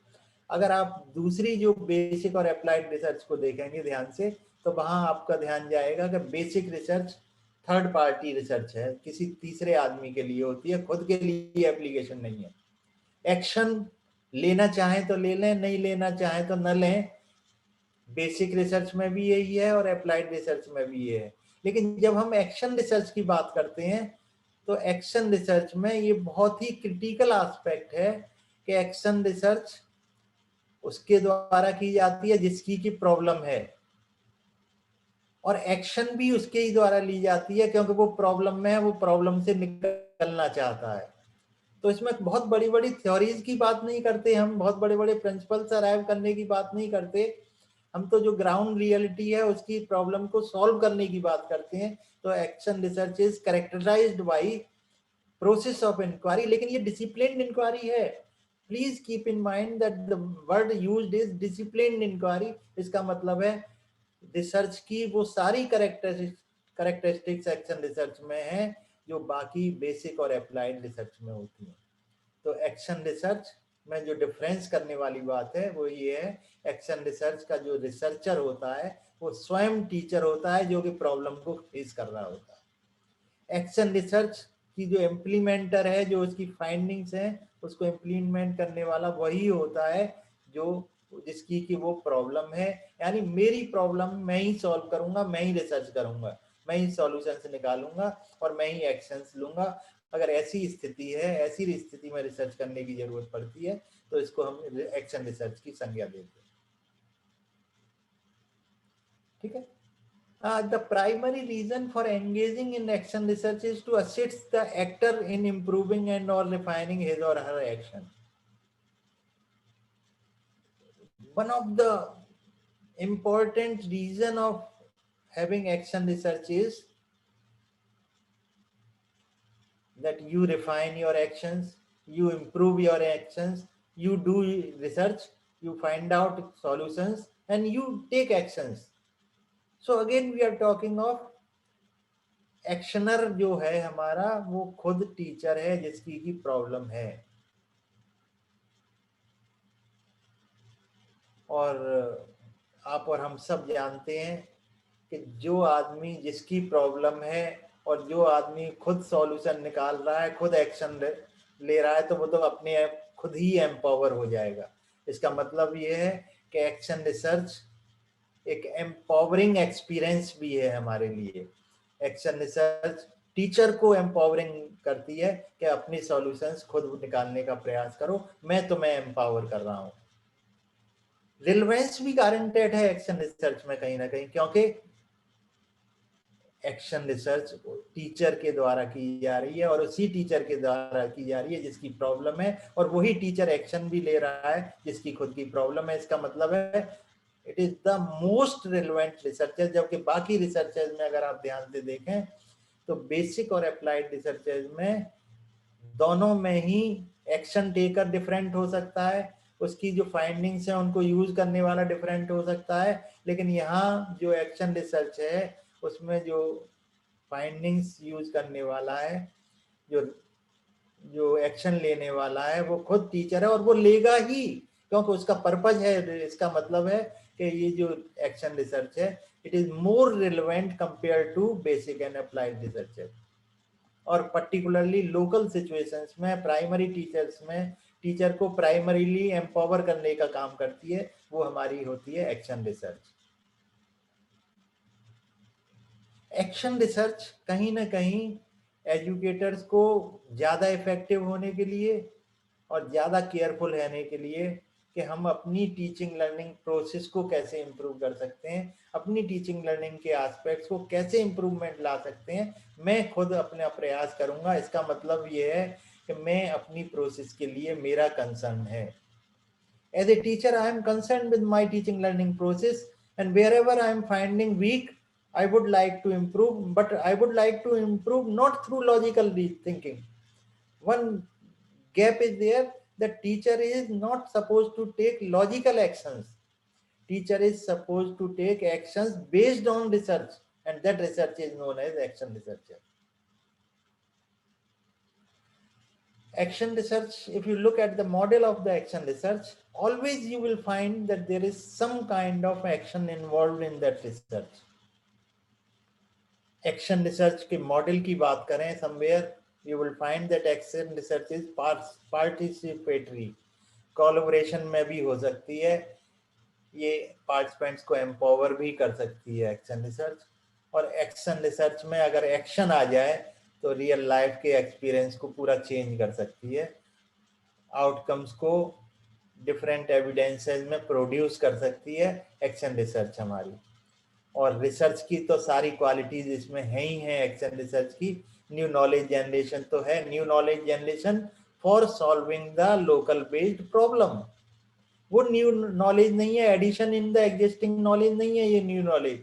अगर आप दूसरी जो बेसिक और अप्लाइड रिसर्च को देखेंगे ध्यान से तो वहां आपका ध्यान जाएगा कि basic research third party research है, किसी तीसरे आदमी के लिए होती है, खुद के लिए एप्लीकेशन नहीं है। एक्शन लेना चाहें तो ले लें, नहीं लेना चाहें तो न लें। बेसिक रिसर्च में भी यही है और अप्लाइड रिसर्च में भी ये है। लेकिन जब हम एक्शन रिसर्च की बात करते हैं तो एक्शन रिसर्च में ये बहुत ही क्रिटिकल एस्पेक्ट है कि एक्शन रिसर्च उसके द्वारा की जाती है जिसकी की प्रॉब्लम है, और एक्शन भी उसके ही द्वारा ली जाती है क्योंकि वो प्रॉब्लम में है, वो प्रॉब्लम से निकलना चाहता है। तो इसमें बहुत बड़ी बड़ी थ्योरीज की बात नहीं करते हम, बहुत बड़े बड़े प्रिंसिपल्स अराइव करने की बात नहीं करते हम, तो जो ग्राउंड रियलिटी है उसकी प्रॉब्लम को सॉल्व करने की बात करते हैं। तो action research is characterised by process of inquiry, लेकिन ये डिसिप्लिन्ड इंक्वायरी है। Please keep in mind that the word used is disciplined inquiry. इसका मतलब है रिसर्च की वो सारी कैरेक्टरिस्टिक्स एक्शन रिसर्च में है जो बाकी बेसिक और अप्लाइड रिसर्च में होती है। तो एक्शन रिसर्च में जो डिफरेंस करने वाली बात है वो ये है, एक्शन रिसर्च का जो रिसर्चर होता है वो स्वयं टीचर होता है जो कि प्रॉब्लम को फेस कर रहा होता है। एक्शन रिसर्च की जो इम्प्लीमेंटर है, जो उसकी फाइंडिंग्स हैं उसको इम्प्लीमेंट करने वाला वही होता है जो जिसकी कि वो प्रॉब्लम है, यानी मेरी प्रॉब्लम मैं ही सॉल्व करूंगा, मैं ही रिसर्च करूंगा, मैं ही सॉल्यूशंस निकालूंगा और मैं ही एक्शंस लूंगा। अगर ऐसी स्थिति है, ऐसी स्थिति में रिसर्च करने की जरूरत पड़ती है तो इसको हम एक्शन रिसर्च की संज्ञा देते हैं। ठीक है। The primary reason for engaging in action research is to assist the actor in improving and or refining his or her action. One of the important reason of having action research is that you refine your actions, you improve your actions, you do research, you find out solutions and you take actions. So again we are talking of एक्शनर जो है हमारा वो खुद टीचर है जिसकी की प्रॉब्लम है, और आप और हम सब जानते हैं कि जो आदमी जिसकी प्रॉब्लम है और जो आदमी खुद सॉल्यूशन निकाल रहा है, खुद एक्शन ले रहा है, तो वो तो अपने आप खुद ही एम्पावर हो जाएगा। इसका मतलब ये है कि एक्शन रिसर्च एक एम्पावरिंग एक्सपीरियंस भी है हमारे लिए। एक्शन रिसर्च टीचर को एम्पावरिंग करती है कि अपनी सॉल्यूशंस खुद निकालने का प्रयास करो, मैं तुम्हें एम्पावर कर रहा हूं। रिलेवेंस भी गारंटेड है एक्शन रिसर्च में कहीं ना कहीं, क्योंकि एक्शन रिसर्च टीचर के द्वारा की जा रही है और उसी टीचर के द्वारा की जा रही है जिसकी प्रॉब्लम है, और वही टीचर एक्शन भी ले रहा है जिसकी खुद की प्रॉब्लम है। इसका मतलब है it is the most relevant researcher. जबकि बाकी रिसर्चर्स में अगर आप ध्यान से देखें तो बेसिक और अप्लाइड रिसर्चर्स में दोनों में ही एक्शन टेकर डिफरेंट हो सकता है, उसकी जो फाइंडिंग्स हैं उनको यूज करने वाला डिफरेंट हो सकता है, लेकिन यहाँ जो एक्शन रिसर्च है उसमें जो फाइंडिंग्स यूज करने वाला है, जो एक्शन लेने वाला है वो खुद टीचर है, और वो लेगा ही क्योंकि उसका पर्पज है। इसका मतलब है कि ये जो एक्शन रिसर्च है it is more relevant compare to basic and applied research. और पर्टिकुलरली लोकल सिचुएशंस में प्राइमरी टीचर्स में टीचर को प्राइमरीली एम्पावर करने का काम करती है, वो हमारी होती है एक्शन रिसर्च। एक्शन रिसर्च कहीं ना कहीं एजुकेटर्स को ज़्यादा इफेक्टिव होने के लिए और ज़्यादा केयरफुल रहने के लिए कि हम अपनी टीचिंग लर्निंग प्रोसेस को कैसे इम्प्रूव कर सकते हैं, अपनी टीचिंग लर्निंग के एस्पेक्ट्स को कैसे इम्प्रूवमेंट ला सकते हैं, मैं खुद अपना प्रयास करूंगा। इसका मतलब ये है कि मैं अपनी प्रोसेस के लिए मेरा कंसर्न है। As a teacher I am concern with my teaching learning process and wherever I am finding weak I would like to improve, but I would like to improve not through logical thinking. One gap is there, the teacher is not supposed to take logical actions. Teacher is supposed to take actions based on research, and that research is known as action research. action research, if you look at the model of the action research, always you will find that there is some kind of action involved in that research. Action research के model की बात करें, somewhere you will find that action research is participatory. Collaboration में भी हो सकती है, ये participants को empower भी कर सकती है action research. और action research में अगर action आ जाए तो रियल लाइफ के एक्सपीरियंस को पूरा चेंज कर सकती है, आउटकम्स को डिफरेंट एविडेंसेस में प्रोड्यूस कर सकती है एक्शन रिसर्च हमारी. और रिसर्च की तो सारी क्वालिटीज इसमें है ही है एक्शन रिसर्च की. न्यू नॉलेज जनरेशन तो है, new knowledge generation for solving the local based problem. वो न्यू नॉलेज नहीं है, addition in the existing knowledge नहीं है ये न्यू नॉलेज,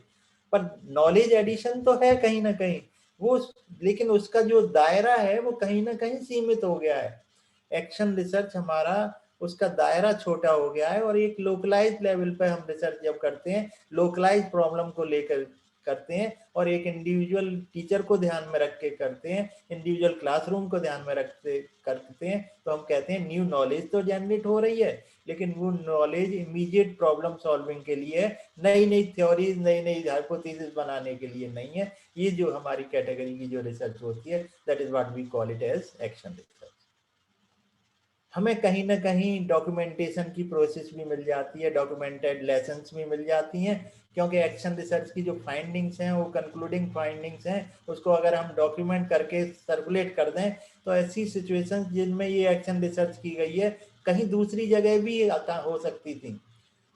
पर नॉलेज एडिशन तो है कहीं ना कहीं वो, लेकिन उसका जो दायरा है वो कहीं ना कहीं सीमित हो गया है. एक्शन रिसर्च हमारा उसका दायरा छोटा हो गया है और एक लोकलाइज लेवल पे हम रिसर्च जब करते हैं, लोकलाइज प्रॉब्लम को लेकर करते हैं और एक इंडिविजुअल टीचर को ध्यान में रख के करते हैं, इंडिविजुअल क्लासरूम को ध्यान में रखते करते हैं, तो हम कहते हैं न्यू नॉलेज तो जनरेट हो रही है, लेकिन वो नॉलेज इमीडिएट प्रॉब्लम सॉल्विंग के लिए, नई नई थ्योरीज, नई नई हाइपोथेसिस बनाने के लिए नहीं है. ये जो हमारी कैटेगरी की जो रिसर्च होती है, that is what we call it as action research. हमें कहीं ना कहीं डॉक्यूमेंटेशन की प्रोसेस भी मिल जाती है, डॉक्यूमेंटेड लेसन्स भी मिल जाती हैं, क्योंकि एक्शन रिसर्च की जो फाइंडिंग्स हैं वो कंक्लूडिंग फाइंडिंग्स हैं, उसको अगर हम डॉक्यूमेंट करके सर्कुलेट कर दें तो ऐसी सिचुएशंस जिनमें ये एक्शन रिसर्च की गई है कहीं दूसरी जगह भी हो सकती थी,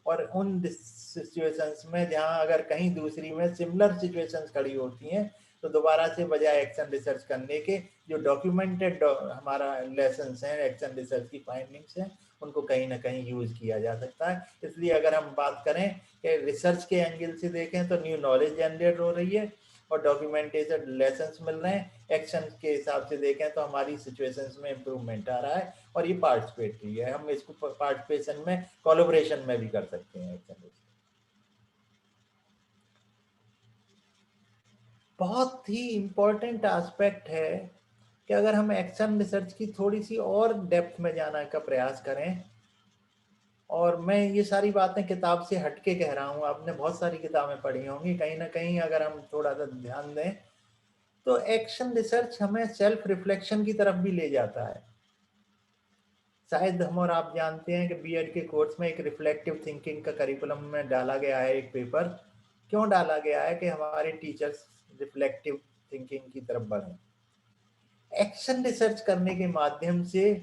और उन सिचुएशंस में जहां अगर कहीं दूसरी में सिमिलर सिचुएशंस खड़ी होती हैं तो दोबारा से बजाय एक्शन रिसर्च करने के जो डॉक्यूमेंटेड हमारा लेसन्स हैं, एक्शन रिसर्च की फाइंडिंग्स हैं, उनको कहीं ना कहीं यूज किया जा सकता है. इसलिए अगर हम बात करें कि रिसर्च के एंगल से देखें तो न्यू नॉलेज जनरेट हो रही है और डॉक्यूमेंटेड लेसन्स मिल रहे हैं, एक्शन के हिसाब से देखें तो हमारी सिचुएशंस में इम्प्रूवमेंट आ रहा है और ये पार्टिसिपेटरी है. हम इसको पार्टिसिपेशन में, कोलैबोरेशन में भी कर सकते हैं एक्शन रिसर्च. बहुत ही इम्पोर्टेंट एस्पेक्ट है कि अगर हम एक्शन रिसर्च की थोड़ी सी और डेप्थ में जाने का प्रयास करें, और मैं ये सारी बातें किताब से हटके कह रहा हूँ, आपने बहुत सारी किताबें पढ़ी होंगी, कहीं ना कहीं अगर हम थोड़ा सा ध्यान दें तो एक्शन रिसर्च हमें सेल्फ रिफ्लेक्शन की तरफ भी ले जाता है. शायद हम और आप जानते हैं कि बीएड के कोर्स में एक रिफ्लेक्टिव थिंकिंग का करिकुलम में डाला गया है एक पेपर. क्यों डाला गया है? कि हमारे टीचर्स रिफ्लेक्टिव थिंकिंग की तरफ बढ़ें. एक्शन रिसर्च करने के माध्यम से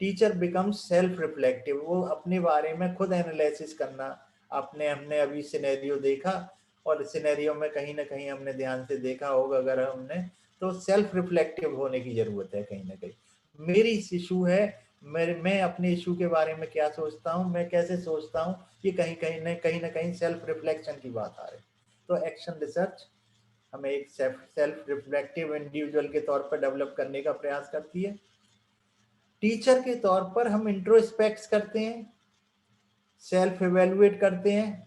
टीचर बिकम्स सेल्फ रिफ्लेक्टिव. वो अपने बारे में खुद एनालिसिस करना. हमने अभी सिनेरियो देखा और सिनेरियो में कहीं ना कहीं हमने ध्यान से देखा होगा अगर हमने, तो सेल्फ रिफ्लेक्टिव होने की जरूरत है. कहीं ना कहीं मेरी इशू है, मैं अपने इशू के बारे में क्या सोचता हूँ, मैं कैसे सोचता हूँ, ये कहीं ना कहीं सेल्फ रिफ्लेक्शन की बात आ रही. तो एक्शन रिसर्च हमें एक सेल्फ रिफ्लेक्टिव इंडिविजुअल के तौर पर डेवलप करने का प्रयास करती है. टीचर के तौर पर हम इंट्रोस्पेक्ट करते हैं, सेल्फ इवेल्युएट करते हैं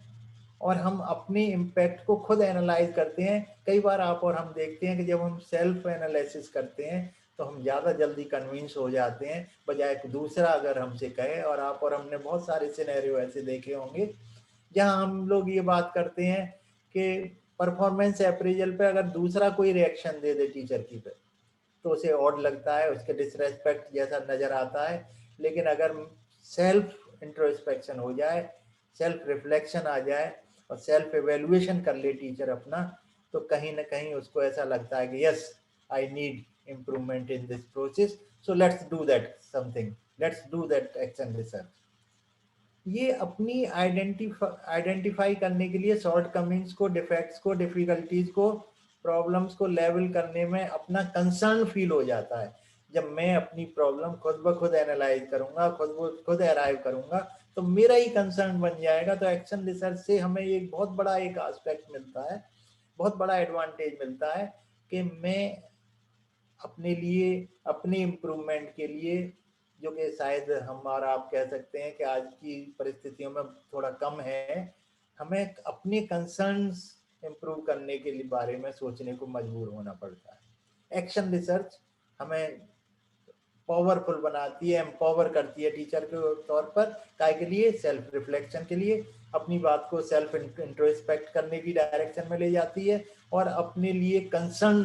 और हम अपने इम्पैक्ट को खुद एनालाइज करते हैं. कई बार आप और हम देखते हैं कि जब हम सेल्फ एनालिसिस करते हैं तो हम ज़्यादा जल्दी कन्विंस हो जाते हैं बजाय दूसरा अगर हमसे कहे. और आप और हमने बहुत सारे सिनेरियो ऐसे देखे होंगे जहां हम लोग ये बात करते हैं कि परफॉर्मेंस अप्रेजल पे अगर दूसरा कोई रिएक्शन दे दे टीचर की पे तो उसे ऑड लगता है, उसके डिसरेस्पेक्ट जैसा नजर आता है. लेकिन अगर सेल्फ इंट्रोस्पेक्शन हो जाए, सेल्फ रिफ्लेक्शन आ जाए और सेल्फ एवेल्युएशन कर ले टीचर अपना, तो कहीं ना कहीं उसको ऐसा लगता है कि yes, I need improvement in this process, so let's do that something, let's do that action research. ये अपनी आइडेंटिफाई करने के लिए शॉर्टकमिंग्स को, डिफेक्ट्स को, डिफिकल्टीज को, प्रॉब्लम्स को लेवल करने में अपना कंसर्न फील हो जाता है. जब मैं अपनी प्रॉब्लम खुद ब खुद एनालाइज करूंगा, खुद अराइव करूंगा, तो मेरा ही कंसर्न बन जाएगा. तो एक्शन रिसर्च से हमें एक बहुत बड़ा एक एस्पेक्ट मिलता है, बहुत बड़ा एडवांटेज मिलता है कि मैं अपने लिए, अपने इम्प्रूवमेंट के लिए, जो कि शायद हम और आप कह सकते हैं कि आज की परिस्थितियों में थोड़ा कम है, हमें अपने कंसर्न्स इम्प्रूव करने के लिए बारे में सोचने को मजबूर होना पड़ता है. एक्शन रिसर्च हमें पावरफुल बनाती है, एम्पावर करती है टीचर के तौर पर। काय के लिए? सेल्फ रिफ्लेक्शन के लिए, अपनी बात को सेल्फ इंट्रोस्पेक्ट करने की डायरेक्शन में ले जाती है और अपने लिए कंसर्न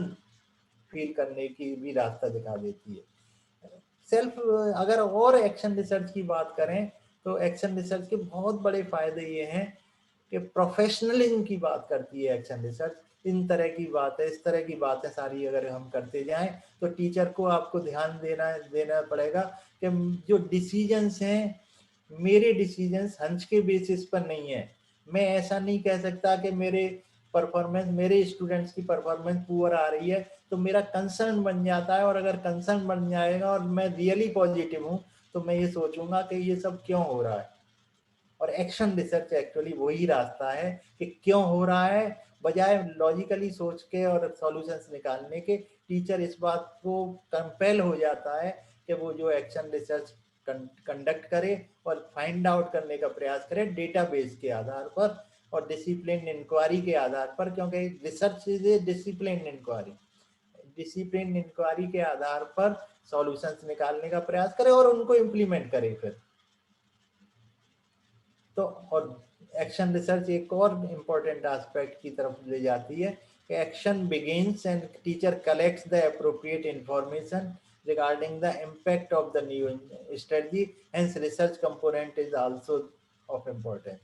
फील करने की भी रास्ता दिखा देती है। सेल्फ अगर और एक्शन रिसर्च की बात करें तो एक्शन रिसर्च के बहुत बड़े फायदे ये हैं कि प्रोफेशनलिज्म की बात करती है एक्शन रिसर्च। इन तरह की बातें, इस तरह की बातें सारी अगर हम करते जाएं तो टीचर को आपको ध्यान देना पड़ेगा कि जो डिसीजंस हैं, मेरे डिसीजंस हंच के बेसिस पर नहीं है। मैं ऐसा नहीं कह सकता कि मेरे स्टूडेंट्स की परफॉर्मेंस पुअर आ रही है तो मेरा कंसर्न बन जाता है, और अगर कंसर्न बन जाएगा और मैं रियली पॉजिटिव हूँ तो मैं ये सोचूंगा कि ये सब क्यों हो रहा है। और एक्शन रिसर्च एक्चुअली वही रास्ता है कि क्यों हो रहा है, बजाय लॉजिकली सोच के और सॉल्यूशंस निकालने के। टीचर इस बात को कंपेल हो जाता है कि वो जो एक्शन रिसर्च कंडक्ट करे और फाइंड आउट करने का प्रयास करे डेटाबेस के आधार पर और डिसिप्लिन इंक्वायरी के आधार पर, क्योंकि research is a discipline inquiry. Discipline inquiry के आधार पर सॉल्यूशंस निकालने का प्रयास करे और उनको इम्प्लीमेंट करे फिर। तो और एक्शन रिसर्च एक और इम्पोर्टेंट एस्पेक्ट की तरफ ले जाती है कि action begins and teacher collects the appropriate information regarding the impact of the new strategy, hence research component is also of importance.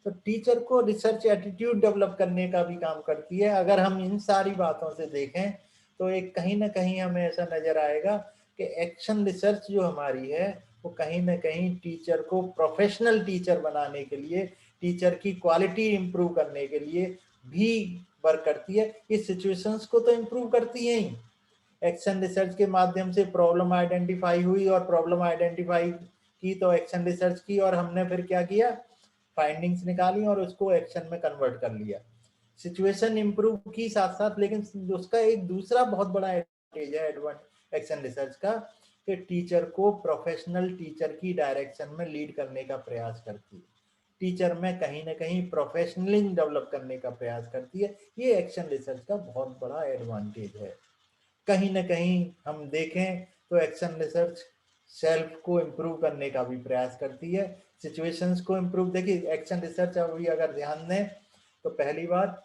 तो टीचर को रिसर्च एटीट्यूड डेवलप करने का भी काम करती है। अगर हम इन सारी बातों से देखें तो एक कहीं ना कहीं हमें ऐसा नजर आएगा कि एक्शन रिसर्च जो हमारी है वो कहीं ना कहीं टीचर को प्रोफेशनल टीचर बनाने के लिए, टीचर की क्वालिटी इंप्रूव करने के लिए भी वर्क करती है। इस सिचुएशंस को तो इंप्रूव करती है ही। एक्शन रिसर्च के माध्यम से प्रॉब्लम आइडेंटिफाई हुई और प्रॉब्लम आइडेंटिफाई की तो एक्शन रिसर्च की, और हमने फिर क्या किया, फाइंडिंग्स निकाली और उसको एक्शन में कन्वर्ट कर लिया। सिचुएशन इंप्रूव की साथ साथ, लेकिन उसका एक दूसरा बहुत बड़ा एडवांटेज है एक्शन रिसर्च का कि टीचर को प्रोफेशनल टीचर की डायरेक्शन में लीड करने का प्रयास करती है। टीचर में कहीं ना कहीं प्रोफेशनलिज्म डेवलप करने का प्रयास करती है। ये एक्शन रिसर्च का बहुत बड़ा एडवांटेज है। कहीं ना कहीं हम देखें तो एक्शन रिसर्च सेल्फ को इम्प्रूव करने का भी प्रयास करती है, सिचुएशंस को इम्प्रूव। देखिए एक्शन रिसर्च अभी अगर ध्यान दें तो पहली बात,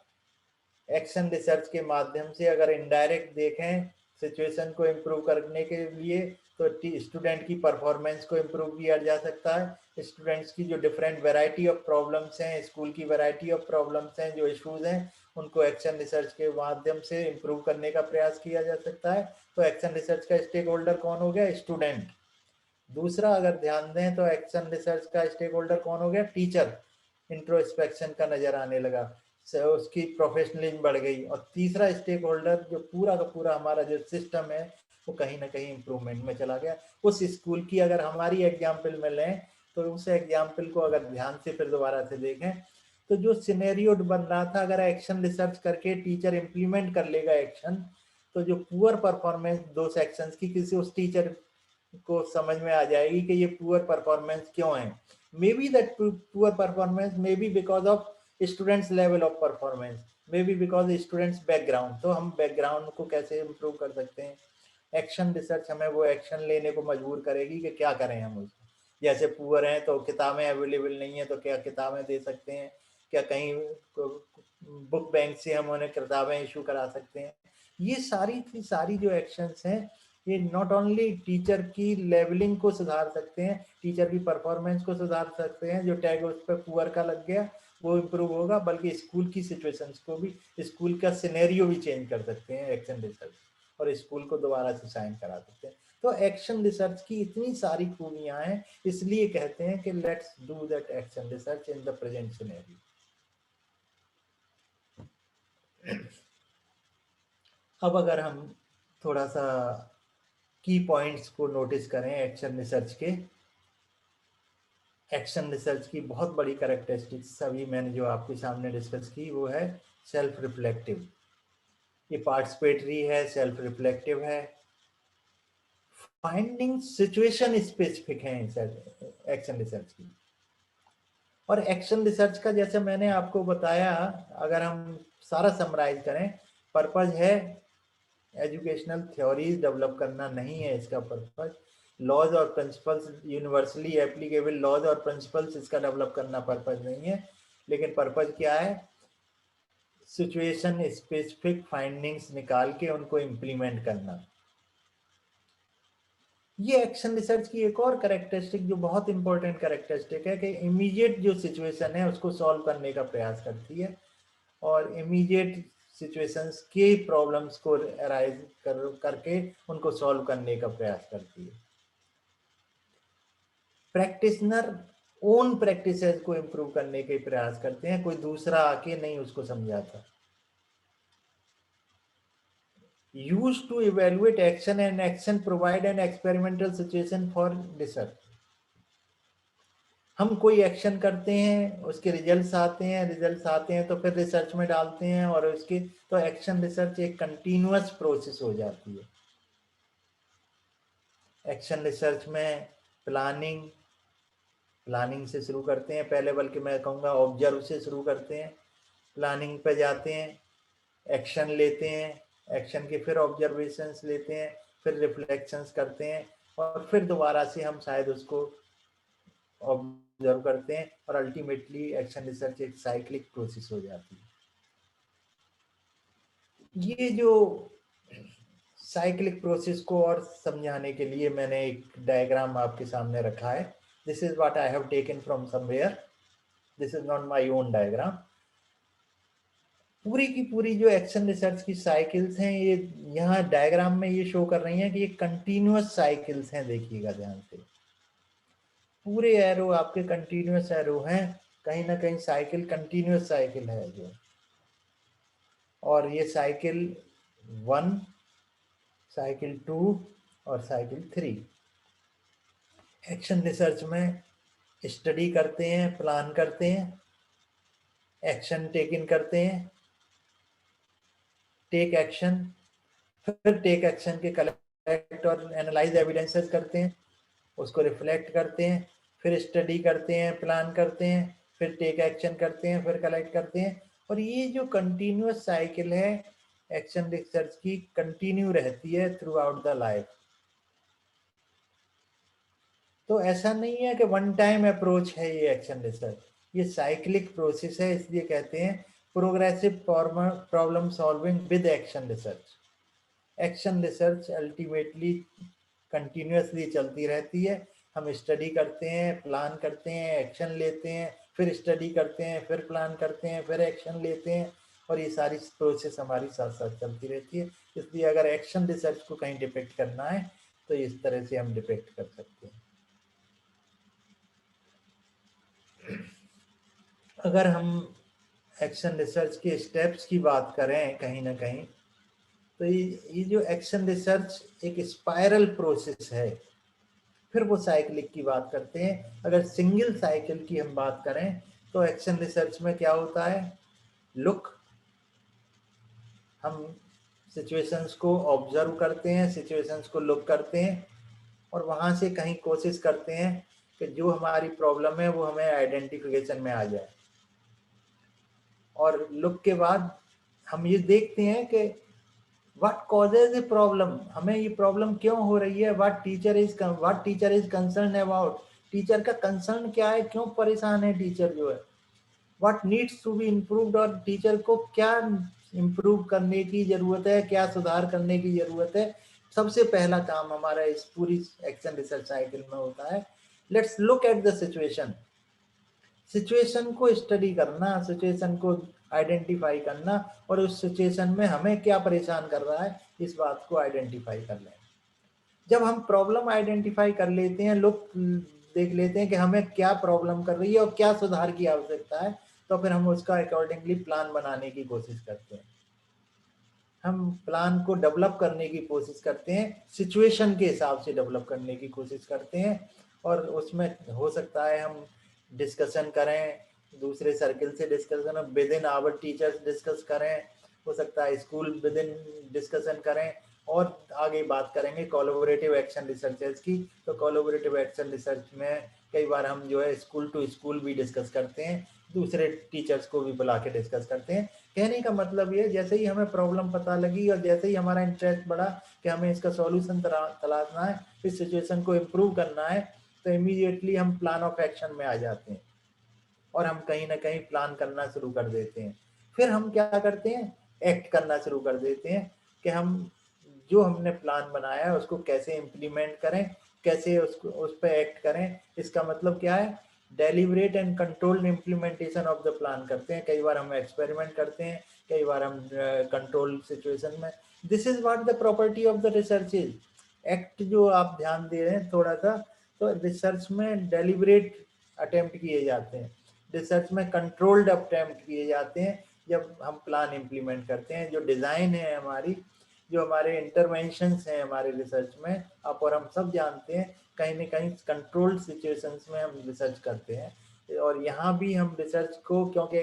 एक्शन रिसर्च के माध्यम से अगर इनडायरेक्ट देखें सिचुएशन को इम्प्रूव करने के लिए तो स्टूडेंट की परफॉर्मेंस को इम्प्रूव किया जा सकता है। स्टूडेंट्स की जो डिफरेंट वैरायटी ऑफ प्रॉब्लम्स हैं, स्कूल की वैरायटी ऑफ प्रॉब्लम्स हैं, जो इश्यूज हैं, उनको एक्शन रिसर्च के माध्यम से इम्प्रूव करने का प्रयास किया जा सकता है। तो एक्शन रिसर्च का स्टेक होल्डर कौन हो गया? स्टूडेंट। दूसरा अगर ध्यान दें तो एक्शन रिसर्च का स्टेक होल्डर कौन हो गया? टीचर। इंट्रोस्पेक्शन का नजर आने लगा, उसकी प्रोफेशनलिज्म बढ़ गई। और तीसरा स्टेक होल्डर जो पूरा का पूरा हमारा जो सिस्टम है वो कहीं ना कहीं इम्प्रूवमेंट में चला गया। उस स्कूल की अगर हमारी एग्जाम्पल में लें तो उस एग्जाम्पल को अगर ध्यान से फिर दोबारा से देखें तो जो सिनेरियो बन रहा था, अगर एक्शन रिसर्च करके टीचर इम्प्लीमेंट कर लेगा एक्शन, तो जो पुअर परफॉर्मेंस दो सेक्शंस की किसी उस टीचर को समझ में आ जाएगी कि ये पुअर परफॉर्मेंस क्यों है। May be that poor performance may be because of students level of performance, may be because students background. तो हम बैकग्राउंड को कैसे इम्प्रूव कर सकते हैं? एक्शन रिसर्च हमें वो एक्शन लेने को मजबूर करेगी कि क्या करें हम उसको। जैसे पुअर हैं तो किताबें अवेलेबल नहीं है तो क्या किताबें दे सकते हैं, क्या कहीं बुक बैंक से हम उन्हें किताबें इशू करा सकते हैं। ये सारी जो एक्शंस हैं ये नॉट ओनली टीचर की लेवलिंग को सुधार सकते हैं, टीचर की परफॉर्मेंस को सुधार सकते हैं, जो टैग उस पर पुअर का लग गया वो इम्प्रूव होगा, बल्कि स्कूल की सिचुएशंस को भी, स्कूल का सिनेरियो भी चेंज कर सकते हैं एक्शन रिसर्च, और स्कूल को दोबारा से साइन करा सकते हैं। तो एक्शन रिसर्च की इतनी सारी खूबियां हैं, इसलिए कहते हैं कि let's do that action research in the present scenario. अब अगर हम थोड़ा सा की पॉइंट्स को नोटिस करें एक्शन रिसर्च के, एक्शन रिसर्च की बहुत बड़ी कैरेक्टरिस्टिक्स अभी मैंने जो आपके सामने डिस्कस की वो है सेल्फ रिफ्लेक्टिव। ये पार्टिसिपेटरी है, सेल्फ रिफ्लेक्टिव है, फाइंडिंग सिचुएशन स्पेसिफिक है एक्शन रिसर्च की। और एक्शन रिसर्च का जैसे मैंने आपको बताया, अगर हम सारा समराइज करें, पर्पज है एजुकेशनल थ्योरीज डेवलप करना नहीं है इसका पर्पज। लॉज और प्रिंसिपल्स, यूनिवर्सली एप्लीकेबल लॉज और प्रिंसिपल्स इसका डेवलप करना पर्पज नहीं है, लेकिन पर्पज क्या है, सिचुएशन स्पेसिफिक फाइंडिंग्स निकाल के उनको इम्प्लीमेंट करना। ये एक्शन रिसर्च की एक और कैरेक्टरिस्टिक जो बहुत इंपॉर्टेंट कैरेक्टरिस्टिक है कि इमीडिएट जो सिचुएशन है उसको सॉल्व करने का प्रयास करती है और इमीडिएट सिचुएशंस के प्रॉब्लम्स को अराइज करके उनको सॉल्व करने का प्रयास करती है। प्रैक्टिशनर ओन प्रैक्टिसेस को इम्प्रूव करने के प्रयास करते हैं, कोई दूसरा आके नहीं उसको समझाता। Used to evaluate action and action provide an experimental situation for research. हम कोई एक्शन करते हैं, उसके रिजल्ट्स आते हैं तो फिर रिसर्च में डालते हैं और उसके तो एक्शन रिसर्च एक कंटिन्यूअस प्रोसेस हो जाती है। एक्शन रिसर्च में प्लानिंग से शुरू करते हैं पहले, बल्कि मैं कहूँगा ऑब्जर्व से शुरू करते हैं, प्लानिंग पे जाते हैं, एक्शन लेते हैं, एक्शन के फिर ऑब्जर्वेशंस लेते हैं, फिर रिफ्लेक्शंस करते हैं और फिर दोबारा से हम शायद उसको ऑब्जर्व करते हैं और अल्टीमेटली एक्शन रिसर्च एक साइक्लिक प्रोसेस हो जाती है। ये जो साइक्लिक प्रोसेस को और समझाने के लिए मैंने एक डायग्राम आपके सामने रखा है। This is what I have taken from somewhere, this is not my own diagram. पूरी की पूरी जो एक्शन रिसर्च की साइकिल्स हैं ये यहाँ डायग्राम में ये शो कर रही हैं कि ये कंटिन्यूअस साइकिल्स हैं। देखिएगा ध्यान से, पूरे एरो आपके कंटिन्यूअस एरो हैं, कहीं ना कहीं साइकिल कंटिन्यूअस साइकिल है जो, और ये साइकिल 1, साइकिल 2 और साइकिल 3। एक्शन रिसर्च में स्टडी करते हैं, प्लान करते हैं, एक्शन टेक इन करते हैं, टेक एक्शन, फिर टेक एक्शन के कलेक्ट और एनालाइज एविडेंसेस करते हैं, उसको रिफ्लेक्ट करते हैं, फिर स्टडी करते हैं, प्लान करते हैं, फिर टेक एक्शन करते हैं, फिर कलेक्ट करते हैं। और ये जो कंटिन्यूअस साइकिल है एक्शन रिसर्च की, कंटिन्यू रहती है थ्रू आउट द लाइफ। तो ऐसा नहीं है कि वन टाइम अप्रोच है ये एक्शन रिसर्च, ये साइक्लिक प्रोसेस है, इसलिए कहते हैं progressive problem solving with action research. Action research ultimately continuously चलती रहती है। हम स्टडी करते हैं, प्लान करते हैं, एक्शन लेते हैं, फिर स्टडी करते हैं, फिर प्लान करते हैं, फिर एक्शन लेते हैं, और ये सारी प्रोसेस हमारी साथ साथ चलती रहती है। इसलिए अगर एक्शन रिसर्च को कहीं डिपेक्ट करना है तो इस तरह से हम डिपेक्ट कर सकते हैं। अगर हम एक्शन रिसर्च के स्टेप्स की बात करें कहीं ना कहीं, तो ये जो एक्शन रिसर्च एक स्पाइरल प्रोसेस है। फिर वो साइक्लिक की बात करते हैं। अगर सिंगल साइकिल की हम बात करें तो एक्शन रिसर्च में क्या होता है, लुक, हम सिचुएशंस को ऑब्जर्व करते हैं, सिचुएशंस को लुक करते हैं और वहाँ से कहीं कोशिश करते हैं कि जो हमारी प्रॉब्लम है वो हमें आइडेंटिफिकेशन में आ जाए। और लुक के बाद हम ये देखते हैं कि व्हाट कॉजेज ए प्रॉब्लम, हमें ये प्रॉब्लम क्यों हो रही है, what teacher is concern about, teacher का कंसर्न क्या है, क्यों परेशान है टीचर जो है, what needs to be improved, और टीचर को क्या इम्प्रूव करने की जरूरत है, क्या सुधार करने की जरूरत है। सबसे पहला काम हमारा इस पूरी एक्शन रिसर्च साइकिल में होता है, let's look at the situation. Situation को स्टडी करना, सिचुएशन को आइडेंटिफाई करना और उस सिचुएशन में हमें क्या परेशान कर रहा है इस बात को आइडेंटिफाई कर लें। जब हम प्रॉब्लम आइडेंटिफाई कर लेते हैं, लोग देख लेते हैं कि हमें क्या प्रॉब्लम कर रही है और क्या सुधार की आवश्यकता है, तो फिर हम उसका अकॉर्डिंगली प्लान बनाने की कोशिश करते हैं। हम प्लान को डेवलप करने की कोशिश करते हैं, सिचुएशन के हिसाब से डेवलप करने की कोशिश करते हैं। और उसमें हो सकता है हम डिस्कशन करें, दूसरे सर्किल से discussion, within our teachers discuss करें, हो सकता है स्कूल विद इन डिस्कशन करें, और आगे बात करेंगे कोलैबोरेटिव एक्शन रिसर्चर्स की। तो कोलैबोरेटिव एक्शन रिसर्च में कई बार हम जो है स्कूल टू स्कूल भी डिस्कस करते हैं, दूसरे टीचर्स को भी बुला के डिस्कस करते हैं। कहने का मतलब ये, जैसे ही हमें प्रॉब्लम पता लगी और जैसे ही हमारा इंटरेस्ट बढ़ा कि हमें इसका सॉल्यूशन तलाशना है, इस सिचुएशन को इम्प्रूव करना है, तो इमीडिएटली हम प्लान ऑफ एक्शन में आ जाते हैं और हम कहीं ना कहीं प्लान करना शुरू कर देते हैं। फिर हम क्या करते हैं, एक्ट करना शुरू कर देते हैं कि हम जो हमने प्लान बनाया है उसको कैसे इम्प्लीमेंट करें, कैसे उसको उस पर एक्ट करें। इसका मतलब क्या है, deliberate and controlled implementation of the plan करते हैं। कई बार हम एक्सपेरिमेंट करते हैं, कई बार हम कंट्रोल सिचुएशन में। This is what the property of the research is. Act जो आप ध्यान दे रहे हैं थोड़ा सा, तो रिसर्च में डेलिबरेट अटेम्प्ट किए जाते हैं, रिसर्च में कंट्रोल्ड अटेम्प्ट किए जाते हैं जब हम प्लान इम्प्लीमेंट करते हैं। जो डिज़ाइन है हमारी, जो हमारे इंटरवेंशंस हैं हमारे रिसर्च में, आप और हम सब जानते हैं कहीं ना कहीं कंट्रोल्ड सिचुएशंस में हम रिसर्च करते हैं। और यहाँ भी हम रिसर्च को, क्योंकि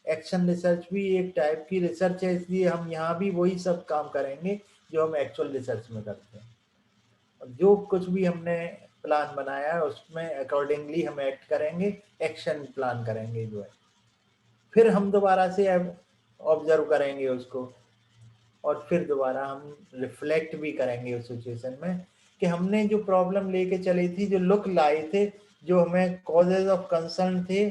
एक्शन रिसर्च भी एक टाइप की रिसर्च है, इसलिए हम यहाँ भी वही सब काम करेंगे जो हम एक्चुअल रिसर्च में करते हैं। जो कुछ भी हमने प्लान बनाया है उसमें अकॉर्डिंगली हम एक्ट करेंगे, एक्शन प्लान करेंगे जो है। फिर हम दोबारा से ऑब्जर्व करेंगे उसको, और फिर दोबारा हम रिफ्लेक्ट भी करेंगे उस सिचुएशन में कि हमने जो प्रॉब्लम लेके चली थी, जो लुक लाए थे, जो हमें कॉजेज ऑफ कंसर्न थे,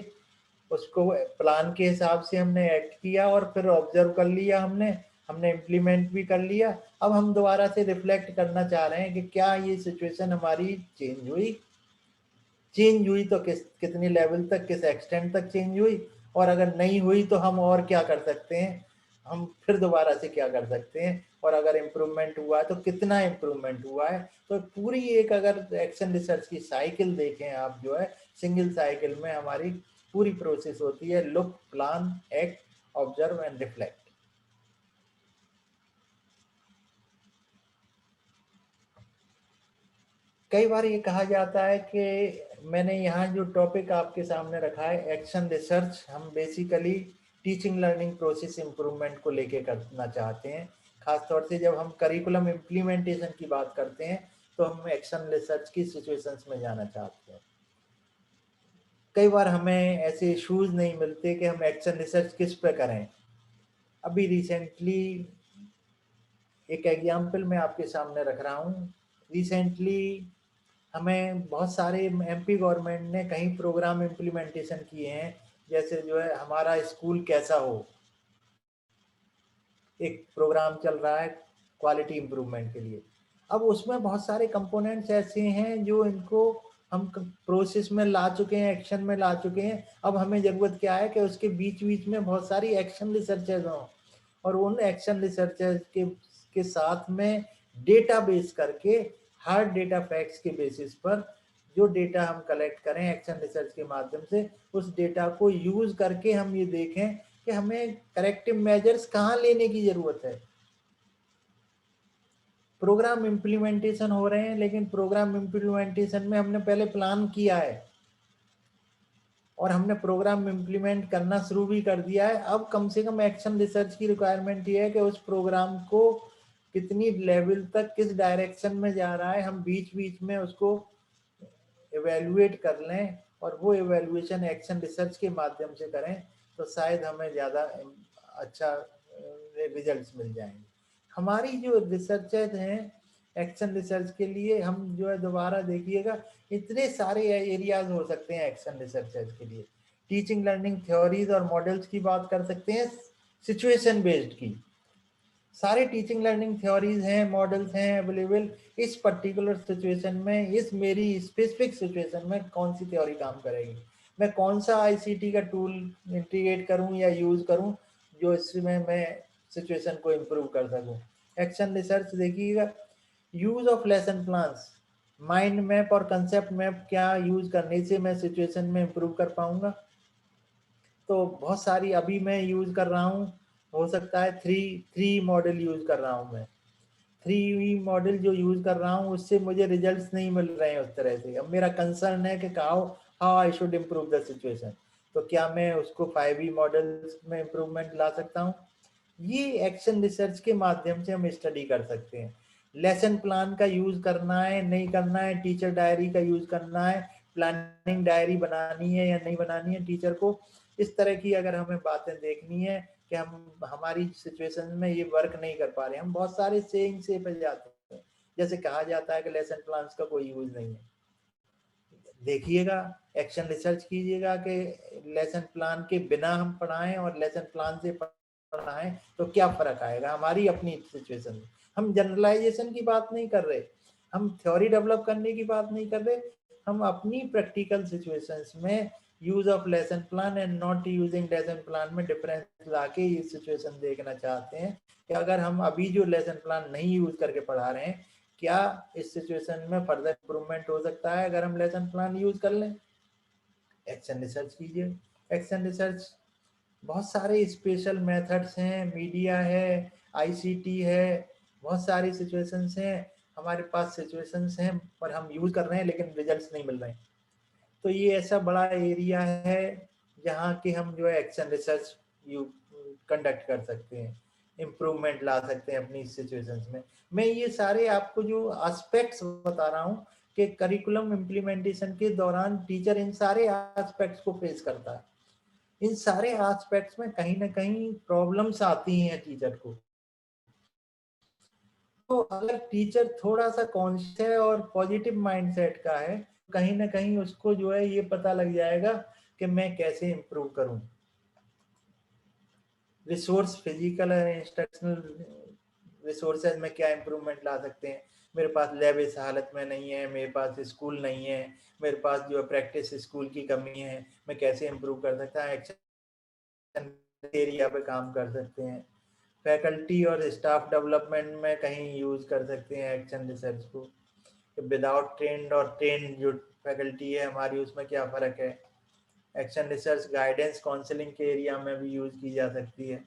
उसको प्लान के हिसाब से हमने एक्ट किया और फिर ऑब्जर्व कर लिया, हमने इम्प्लीमेंट भी कर लिया। अब हम दोबारा से रिफ्लेक्ट करना चाह रहे हैं कि क्या ये सिचुएशन हमारी चेंज हुई तो कितनी लेवल तक, किस एक्सटेंट तक चेंज हुई, और अगर नहीं हुई तो हम और क्या कर सकते हैं, हम फिर दोबारा से क्या कर सकते हैं, और अगर इम्प्रूवमेंट हुआ है तो कितना इम्प्रूवमेंट हुआ है। तो पूरी एक अगर एक्शन रिसर्च की साइकिल देखें आप, जो है सिंगल साइकिल में हमारी पूरी प्रोसेस होती है, look, plan, act, observe and reflect. कई बार ये कहा जाता है कि मैंने यहाँ जो टॉपिक आपके सामने रखा है एक्शन रिसर्च, हम basically teaching learning process improvement को लेके करना चाहते हैं। खासतौर से जब हम करिकुलम इम्प्लीमेंटेशन की बात करते हैं तो हम एक्शन रिसर्च की सिचुएशंस में जाना चाहते हैं। कई बार हमें ऐसे इश्यूज नहीं मिलते कि हम एक्शन रिसर्च किस पे करें। अभी रिसेंटली एक एग्जाम्पल मैं आपके सामने रख रहा हूँ। रिसेंटली हमें बहुत सारे एमपी गवर्नमेंट ने कई प्रोग्राम इम्प्लीमेंटेशन किए हैं, जैसे जो है हमारा स्कूल कैसा हो, एक प्रोग्राम चल रहा है क्वालिटी इम्प्रूवमेंट के लिए। अब उसमें बहुत सारे कंपोनेंट्स ऐसे हैं जो इनको हम प्रोसेस में ला चुके हैं, एक्शन में ला चुके हैं। अब हमें ज़रूरत क्या है कि उसके बीच बीच में बहुत सारी एक्शन रिसर्चेज हों, और उन एक्शन रिसर्चेज के साथ में डेटा बेस करके, हार्ड डेटा फैक्ट्स के बेसिस पर जो डेटा हम कलेक्ट करें एक्शन रिसर्च के माध्यम से, उस डेटा को यूज करके हम ये देखें कि हमें करेक्टिव मेजर्स कहाँ लेने की जरूरत है। प्रोग्राम इम्प्लीमेंटेशन हो रहे हैं, लेकिन प्रोग्राम इम्प्लीमेंटेशन में हमने पहले प्लान किया है और हमने प्रोग्राम इम्प्लीमेंट करना शुरू भी कर दिया है। अब कम से कम एक्शन रिसर्च की रिक्वायरमेंट ये है कि उस प्रोग्राम को कितनी लेवल तक, किस डायरेक्शन में जा रहा है, हम बीच बीच में उसको इवेल्युएट कर लें, और वो इवेल्युएशन एक्शन रिसर्च के माध्यम से करें तो शायद हमें ज़्यादा अच्छा रिजल्ट्स मिल जाएंगे। हमारी जो रिसर्चेज हैं एक्शन रिसर्च के लिए, हम जो है दोबारा देखिएगा, इतने सारे एरियाज हो सकते हैं एक्शन रिसर्चेज के लिए। टीचिंग लर्निंग थ्योरीज और मॉडल्स की बात कर सकते हैं, सिचुएशन बेस्ड की सारे टीचिंग लर्निंग थ्योरीज हैं, मॉडल्स हैं अवेलेबल। इस पर्टिकुलर सिचुएशन में, इस मेरी स्पेसिफिक सिचुएशन में कौन सी थ्योरी काम करेगी, मैं कौन सा आईसीटी का टूल इंटीग्रेट करूं या यूज करूं जो इसमें मैं सिचुएशन को इम्प्रूव कर सकूं। एक्शन रिसर्च देखिएगा, use of lesson plans, mind map और कंसेप्ट मैप क्या यूज करने से मैं सिचुएशन में इम्प्रूव कर पाऊंगा। तो बहुत सारी अभी मैं यूज कर रहा हूँ, हो सकता है थ्री मॉडल यूज कर रहा हूँ मैं। 3 मॉडल जो यूज कर रहा हूँ उससे मुझे रिजल्ट्स नहीं मिल रहे हैं उस तरह से। अब मेरा कंसर्न है कि how I should improve the situation, तो क्या मैं उसको 5 मॉडल्स में इम्प्रूवमेंट ला सकता हूँ। ये एक्शन रिसर्च के माध्यम से हम स्टडी कर सकते हैं। लेसन प्लान का यूज करना है, नहीं करना है, टीचर डायरी का यूज करना है, प्लानिंग डायरी बनानी है या नहीं बनानी है टीचर को, इस तरह की अगर हमें बातें देखनी है कि हम हमारी सिचुएशन में ये वर्क नहीं कर पा रहे, हम बहुत सारे सेइंग से पे जाते हैं, जैसे कहा जाता है कि लेसन प्लान्स का कोई यूज नहीं है। देखिएगा, एक्शन रिसर्च कीजिएगा कि लेसन प्लान के बिना हम पढ़ाएं और लेसन प्लान से पढ़ाएं तो क्या फर्क आएगा हमारी अपनी सिचुएशन में। हम जनरलाइजेशन की बात नहीं कर रहे, हम थ्योरी डेवलप करने की बात नहीं कर रहे, हम अपनी प्रैक्टिकल सिचुएशंस में use of lesson plan and not using lesson plan में डिफरेंस लाके ये सिचुएशन देखना चाहते हैं कि अगर हम अभी जो लेसन प्लान नहीं यूज करके पढ़ा रहे हैं, क्या इस सिचुएशन में फर्दर इंप्रूवमेंट हो सकता है अगर हम लेसन प्लान यूज कर लें। एक्शन रिसर्च कीजिए। एक्शन रिसर्च बहुत सारे स्पेशल मेथड्स हैं, मीडिया है, आईसीटी है, बहुत सारी सिचुएशंस हैं, हमारे पास सिचुएशंस हैं पर हम यूज कर रहे हैं लेकिन रिजल्ट्स नहीं मिल रहे हैं। तो ये ऐसा बड़ा एरिया है जहाँ कि हम जो है एक्शन रिसर्च कंडक्ट कर सकते हैं, इम्प्रूवमेंट ला सकते हैं अपनी सिचुएशंस में। मैं ये सारे आपको जो एस्पेक्ट्स बता रहा हूँ कि करिकुलम इम्प्लीमेंटेशन के दौरान टीचर इन सारे एस्पेक्ट्स को फेस करता है। इन सारे एस्पेक्ट्स में कहीं ना कहीं प्रॉब्लम्स आती हैं टीचर को। तो अगर टीचर थोड़ा सा कॉन्शियस है और पॉजिटिव माइंडसेट का है, कहीं ना कहीं उसको जो है ये पता लग जाएगा कि मैं कैसे इम्प्रूव करूं। रिसोर्स, फिजिकल और इंस्ट्रक्शनल रिसोर्सेज में क्या इम्प्रूवमेंट ला सकते हैं। मेरे पास लैब इस हालत में नहीं है, मेरे पास स्कूल नहीं है, मेरे पास जो है प्रैक्टिस स्कूल की कमी है, मैं कैसे इम्प्रूव कर सकता हूँ। एक्शन एरिया पे काम कर सकते हैं। फैकल्टी और स्टाफ डेवलपमेंट में कहीं यूज कर सकते हैं एक्शन रिसर्च को। विदाउट ट्रेंड और ट्रेंड जो फैकल्टी है हमारी, उसमें क्या फ़र्क है। एक्शन रिसर्च गाइडेंस काउंसलिंग के एरिया में भी यूज की जा सकती है।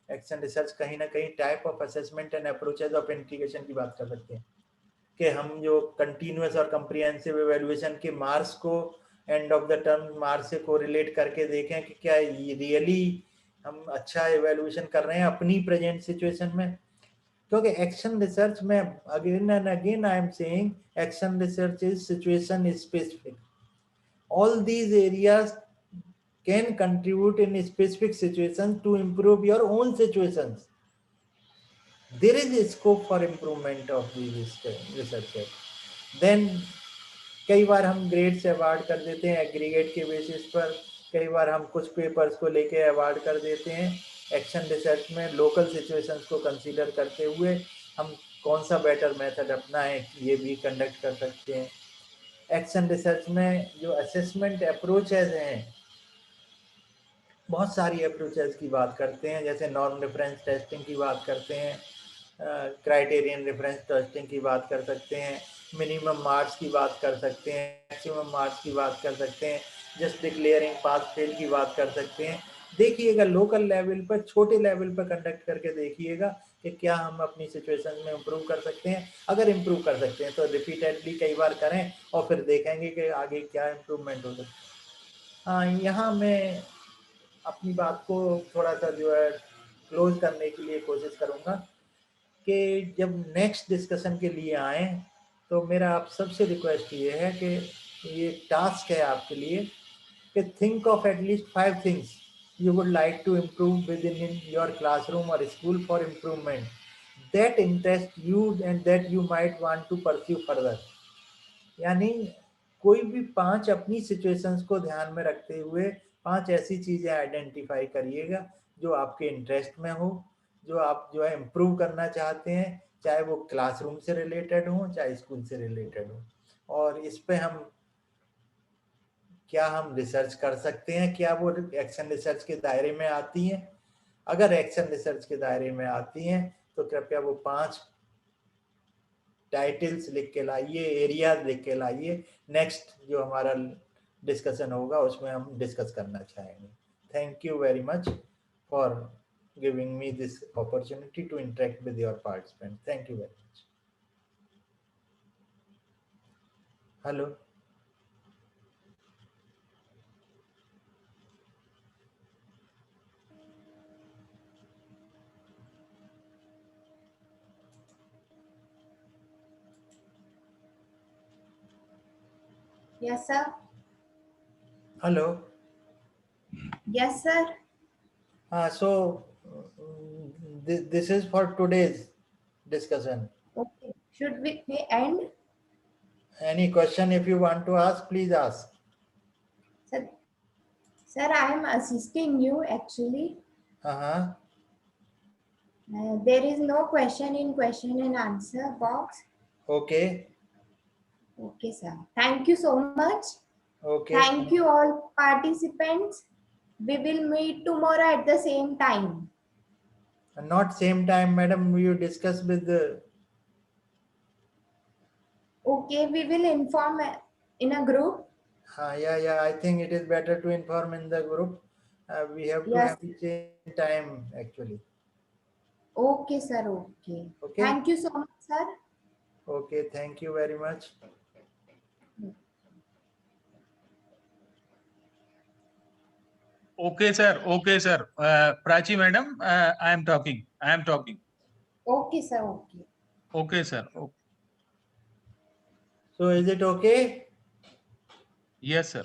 एक्शन रिसर्च कहीं ना कहीं type of assessment and approaches of integration की बात कर सकते हैं कि हम जो कंटिन्यूस और कंप्रिहेंसिव एवेल्युएशन के मार्क्स को end of the term marks से कोरिलेट करके देखें कि क्या रियली हम अच्छा एवेल्युएशन कर रहे हैं अपनी प्रेजेंट सिचुएशन में। क्योंकि एक्शन रिसर्च में again and again I am saying action research is situation specific. All these areas can contribute in specific situations to improve your own situations. There is a scope for improvement of these researchers. Then कई बार हम ग्रेड से अवार्ड कर देते हैं एग्रीगेट के बेसिस पर, कई बार हम कुछ पेपर्स को लेके अवार्ड कर देते हैं। एक्शन रिसर्च में लोकल सिचुएशंस को कंसीडर करते हुए हम कौन सा बेटर मेथड अपनाएं ये भी कंडक्ट कर सकते हैं। एक्शन रिसर्च में जो असेसमेंट अप्रोचेज हैं, बहुत सारी अप्रोचेस की बात करते हैं, जैसे नॉर्म रेफरेंस टेस्टिंग की बात करते हैं, क्राइटेरियन रेफरेंस टेस्टिंग की बात कर सकते हैं, मिनिमम मार्क्स की बात कर सकते हैं, मैक्सिमम मार्क्स की बात कर सकते हैं, जस्ट डिक्लेयरिंग पास फेल की बात कर सकते हैं। देखिएगा लोकल लेवल पर, छोटे लेवल पर कंडक्ट करके देखिएगा कि क्या हम अपनी सिचुएशन में इम्प्रूव कर सकते हैं। अगर इम्प्रूव कर सकते हैं तो रिपीटेडली कई बार करें और फिर देखेंगे कि आगे क्या इम्प्रूवमेंट हो सकता है। हाँ, यहाँ मैं अपनी बात को थोड़ा सा जो है क्लोज करने के लिए कोशिश करूँगा कि जब नेक्स्ट डिस्कशन के लिए आए तो मेरा आप सबसे रिक्वेस्ट ये है कि ये टास्क है आपके लिए कि think of at least 5 things you would like to improve within in your classroom or school for improvement that interest you and that you might want to pursue further। यानी कोई भी 5 अपनी सिचुएशंस को ध्यान में रखते हुए 5 ऐसी चीजें आइडेंटिफाई करिएगा जो आपके इंटरेस्ट में हो, जो आप जो है इम्प्रूव करना चाहते हैं, चाहे वो क्लासरूम से रिलेटेड हो चाहे स्कूल से रिलेटेड हो। और इस पे क्या हम रिसर्च कर सकते हैं, क्या वो एक्शन रिसर्च के दायरे में आती हैं। अगर एक्शन रिसर्च के दायरे में आती हैं तो कृपया वो 5 टाइटल्स लिख के लाइए, एरियाज लिख के लाइए। नेक्स्ट जो हमारा डिस्कशन होगा उसमें हम डिस्कस करना चाहेंगे। Thank you very much for giving me this opportunity to interact with your participant. Thank you very much. Hello. Yes, sir. Hello. Yes, sir. So this is for today's discussion. Okay. Should we end? Any question if you want to ask, please ask. Sir, sir, I am assisting you actually. Uh-huh. There is no question in question and answer box. Okay. Okay, sir. Thank you so much. Okay. Thank you all participants. We will meet tomorrow at the same time. Not same time, madam. You discuss with the. Okay, we will inform in a group. Yeah. I think it is better to inform in the group. We have to Yes. have the same time actually. Okay, sir. Okay. Okay. Thank you so much, sir. Okay. Thank you very much. Okay, sir. Okay, sir. Prachi madam, I am talking. Okay, sir. Okay. Okay, sir. Okay. So is it okay? Yes, sir.